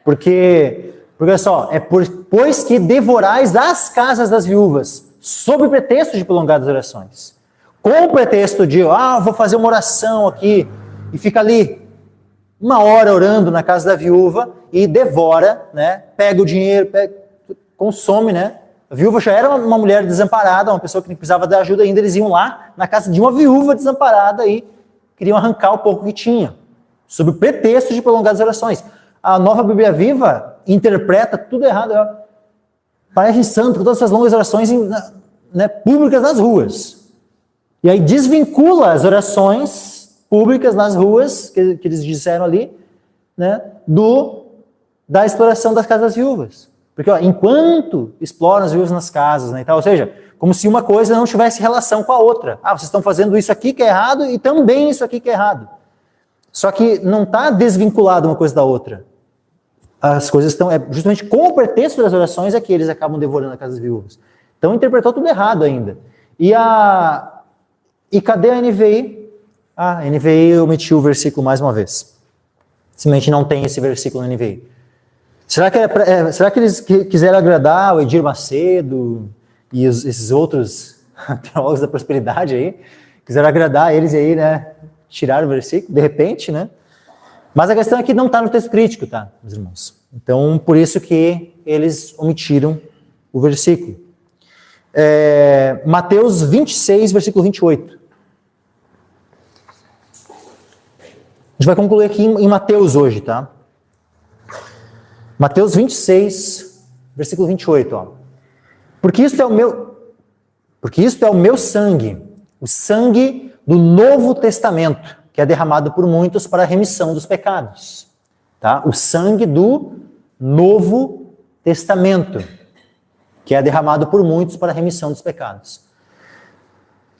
Porque olha só, pois que devorais as casas das viúvas, sob o pretexto de prolongadas orações, com o pretexto de, vou fazer uma oração aqui, e fica ali 1 hora orando na casa da viúva e devora, né? Pega o dinheiro, consome, né? A viúva já era uma mulher desamparada, uma pessoa que precisava de ajuda ainda, eles iam lá na casa de uma viúva desamparada e queriam arrancar o pouco que tinha, sob o pretexto de prolongadas orações. A Nova Bíblia Viva interpreta tudo errado. Parece santo com todas essas longas orações né, públicas nas ruas. E aí desvincula as orações públicas nas ruas, que eles disseram ali, né, da exploração das casas viúvas. Porque enquanto exploram as viúvas nas casas, né, e tal, ou seja, como se uma coisa não tivesse relação com a outra. Vocês estão fazendo isso aqui que é errado e também isso aqui que é errado. Só que não está desvinculado uma coisa da outra. As coisas estão, justamente com o pretexto das orações é que eles acabam devorando a casa das viúvas. Então interpretou tudo errado ainda. E cadê a NVI? A NVI omitiu o versículo mais uma vez. Simplesmente não tem esse versículo na NVI. Será que eles quiseram agradar o Edir Macedo e esses outros teólogos da prosperidade aí? Quiseram agradar eles aí, né? Tiraram o versículo, de repente, né? Mas a questão é que não está no texto crítico, tá, meus irmãos? Então, por isso que eles omitiram o versículo. Mateus 26, versículo 28. A gente vai concluir aqui em Mateus hoje, tá? Mateus 26, versículo 28, ó. Porque isto é o meu sangue, o sangue do Novo Testamento, que é derramado por muitos para a remissão dos pecados. Tá? O sangue do Novo Testamento, que é derramado por muitos para a remissão dos pecados.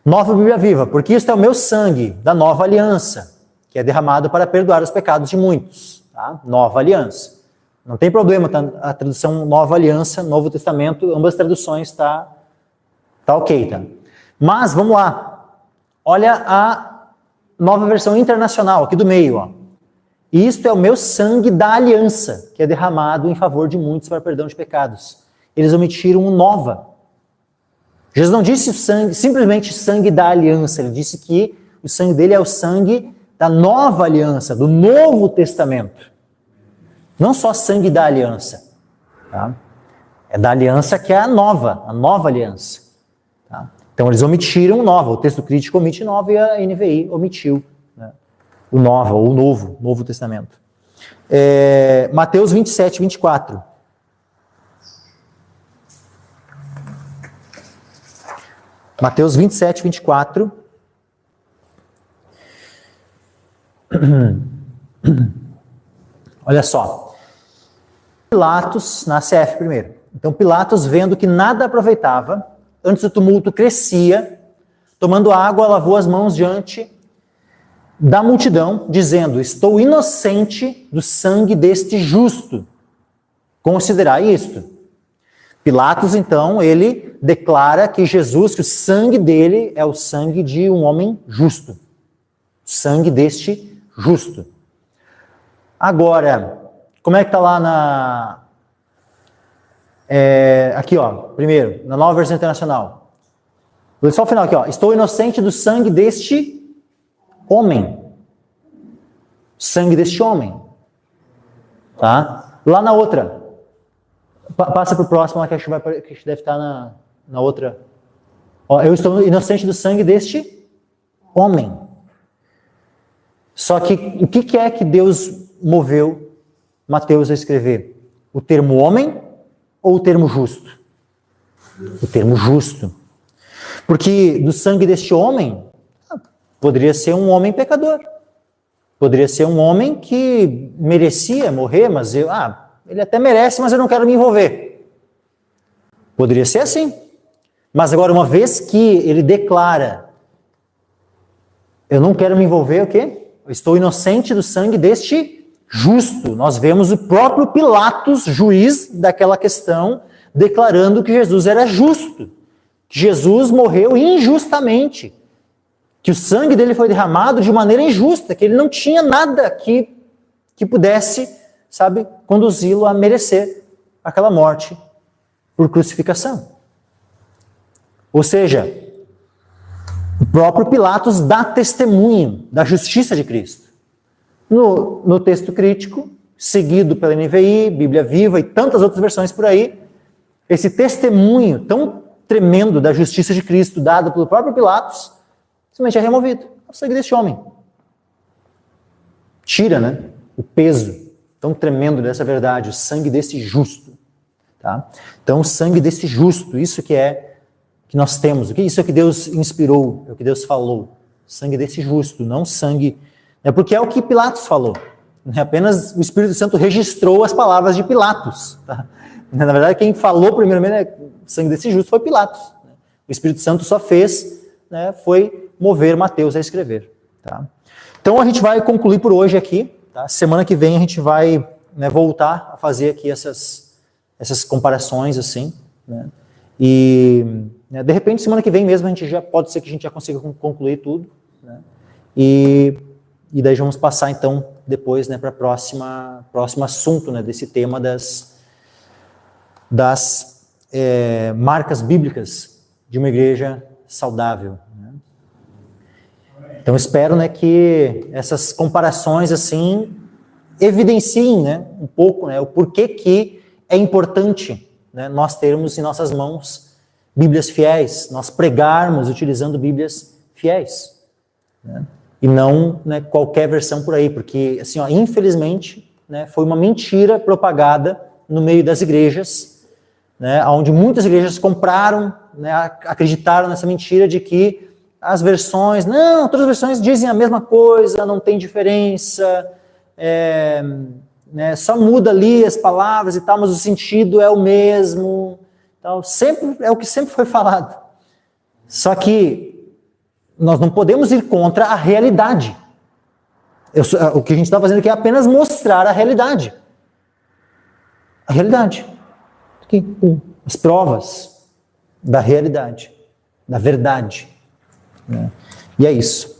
Nova Bíblia Viva, porque isto é o meu sangue da nova aliança, que é derramado para perdoar os pecados de muitos. Tá? Nova aliança. Não tem problema, tá? A tradução Nova Aliança, Novo Testamento, ambas traduções tá ok, tá? Mas, vamos lá. Olha a nova versão internacional, aqui do meio, ó. Isto é o meu sangue da aliança, que é derramado em favor de muitos para perdão de pecados. Eles omitiram o nova. Jesus não disse sangue, simplesmente sangue da aliança, ele disse que o sangue dele é o sangue da nova aliança, do Novo Testamento. Não só sangue da aliança. Tá? É da aliança que é a nova aliança. Tá? Então eles omitiram o nova, o texto crítico omite nova e a NVI omitiu, né, o nova, ou o Novo Testamento. Mateus 27, 24. Mateus 27, 24. Olha só. Pilatos, na CF primeiro. Então Pilatos, vendo que nada aproveitava, antes o tumulto crescia, tomando água, lavou as mãos diante da multidão, dizendo: estou inocente do sangue deste justo. Considerai isto. Pilatos, então, ele declara que Jesus, que o sangue dele é o sangue de um homem justo. O sangue deste justo. Agora, como é que está lá na... aqui, ó, primeiro, na Nova Versão Internacional. Só o final aqui, ó. Estou inocente do sangue deste homem. Sangue deste homem. Tá? Lá na outra. Passa para o próximo, que acho que deve estar na outra. Ó, eu estou inocente do sangue deste homem. Só que o que é que Deus moveu Mateus a escrever? O termo homem ou o termo justo? O termo justo. Porque do sangue deste homem, poderia ser um homem pecador. Poderia ser um homem que merecia morrer, mas ele até merece, mas eu não quero me envolver. Poderia ser assim. Mas agora, uma vez que ele declara, eu não quero me envolver, o quê? Eu estou inocente do sangue deste justo. Nós vemos o próprio Pilatos, juiz daquela questão, declarando que Jesus era justo. Que Jesus morreu injustamente. Que o sangue dele foi derramado de maneira injusta. Que ele não tinha nada que pudesse, conduzi-lo a merecer aquela morte por crucificação. Ou seja, o próprio Pilatos dá testemunho da justiça de Cristo. No texto crítico, seguido pela NVI, Bíblia Viva e tantas outras versões por aí, esse testemunho tão tremendo da justiça de Cristo dado pelo próprio Pilatos, simplesmente é removido. É o sangue deste homem. Tira, o peso tão tremendo dessa verdade, o sangue desse justo. Tá? Então, o sangue desse justo, isso que nós temos, isso é que Deus inspirou, é o que Deus falou. Sangue desse justo, não sangue... Porque é o que Pilatos falou. Apenas o Espírito Santo registrou as palavras de Pilatos. Tá? Na verdade, quem falou primeiramente, sangue desse justo, foi Pilatos. O Espírito Santo só fez, foi mover Mateus a escrever. Tá? Então, a gente vai concluir por hoje aqui. Tá? Semana que vem a gente vai voltar a fazer aqui essas comparações assim, e de repente semana que vem mesmo pode ser que a gente já consiga concluir tudo, e daí vamos passar então depois para o próximo assunto desse tema das marcas bíblicas de uma igreja saudável. Então espero que essas comparações assim evidenciem um pouco o porquê que é importante nós termos em nossas mãos Bíblias fiéis, nós pregarmos utilizando Bíblias fiéis. E não qualquer versão por aí, porque assim, infelizmente foi uma mentira propagada no meio das igrejas, onde muitas igrejas compraram, acreditaram nessa mentira de que as versões, todas as versões dizem a mesma coisa, não tem diferença, só muda ali as palavras e tal, mas o sentido é o mesmo, tal, sempre é o que sempre foi falado. Só que nós não podemos ir contra a realidade. O que a gente está fazendo aqui é apenas mostrar a realidade. A realidade. Aqui, as provas da realidade, da verdade. E é isso.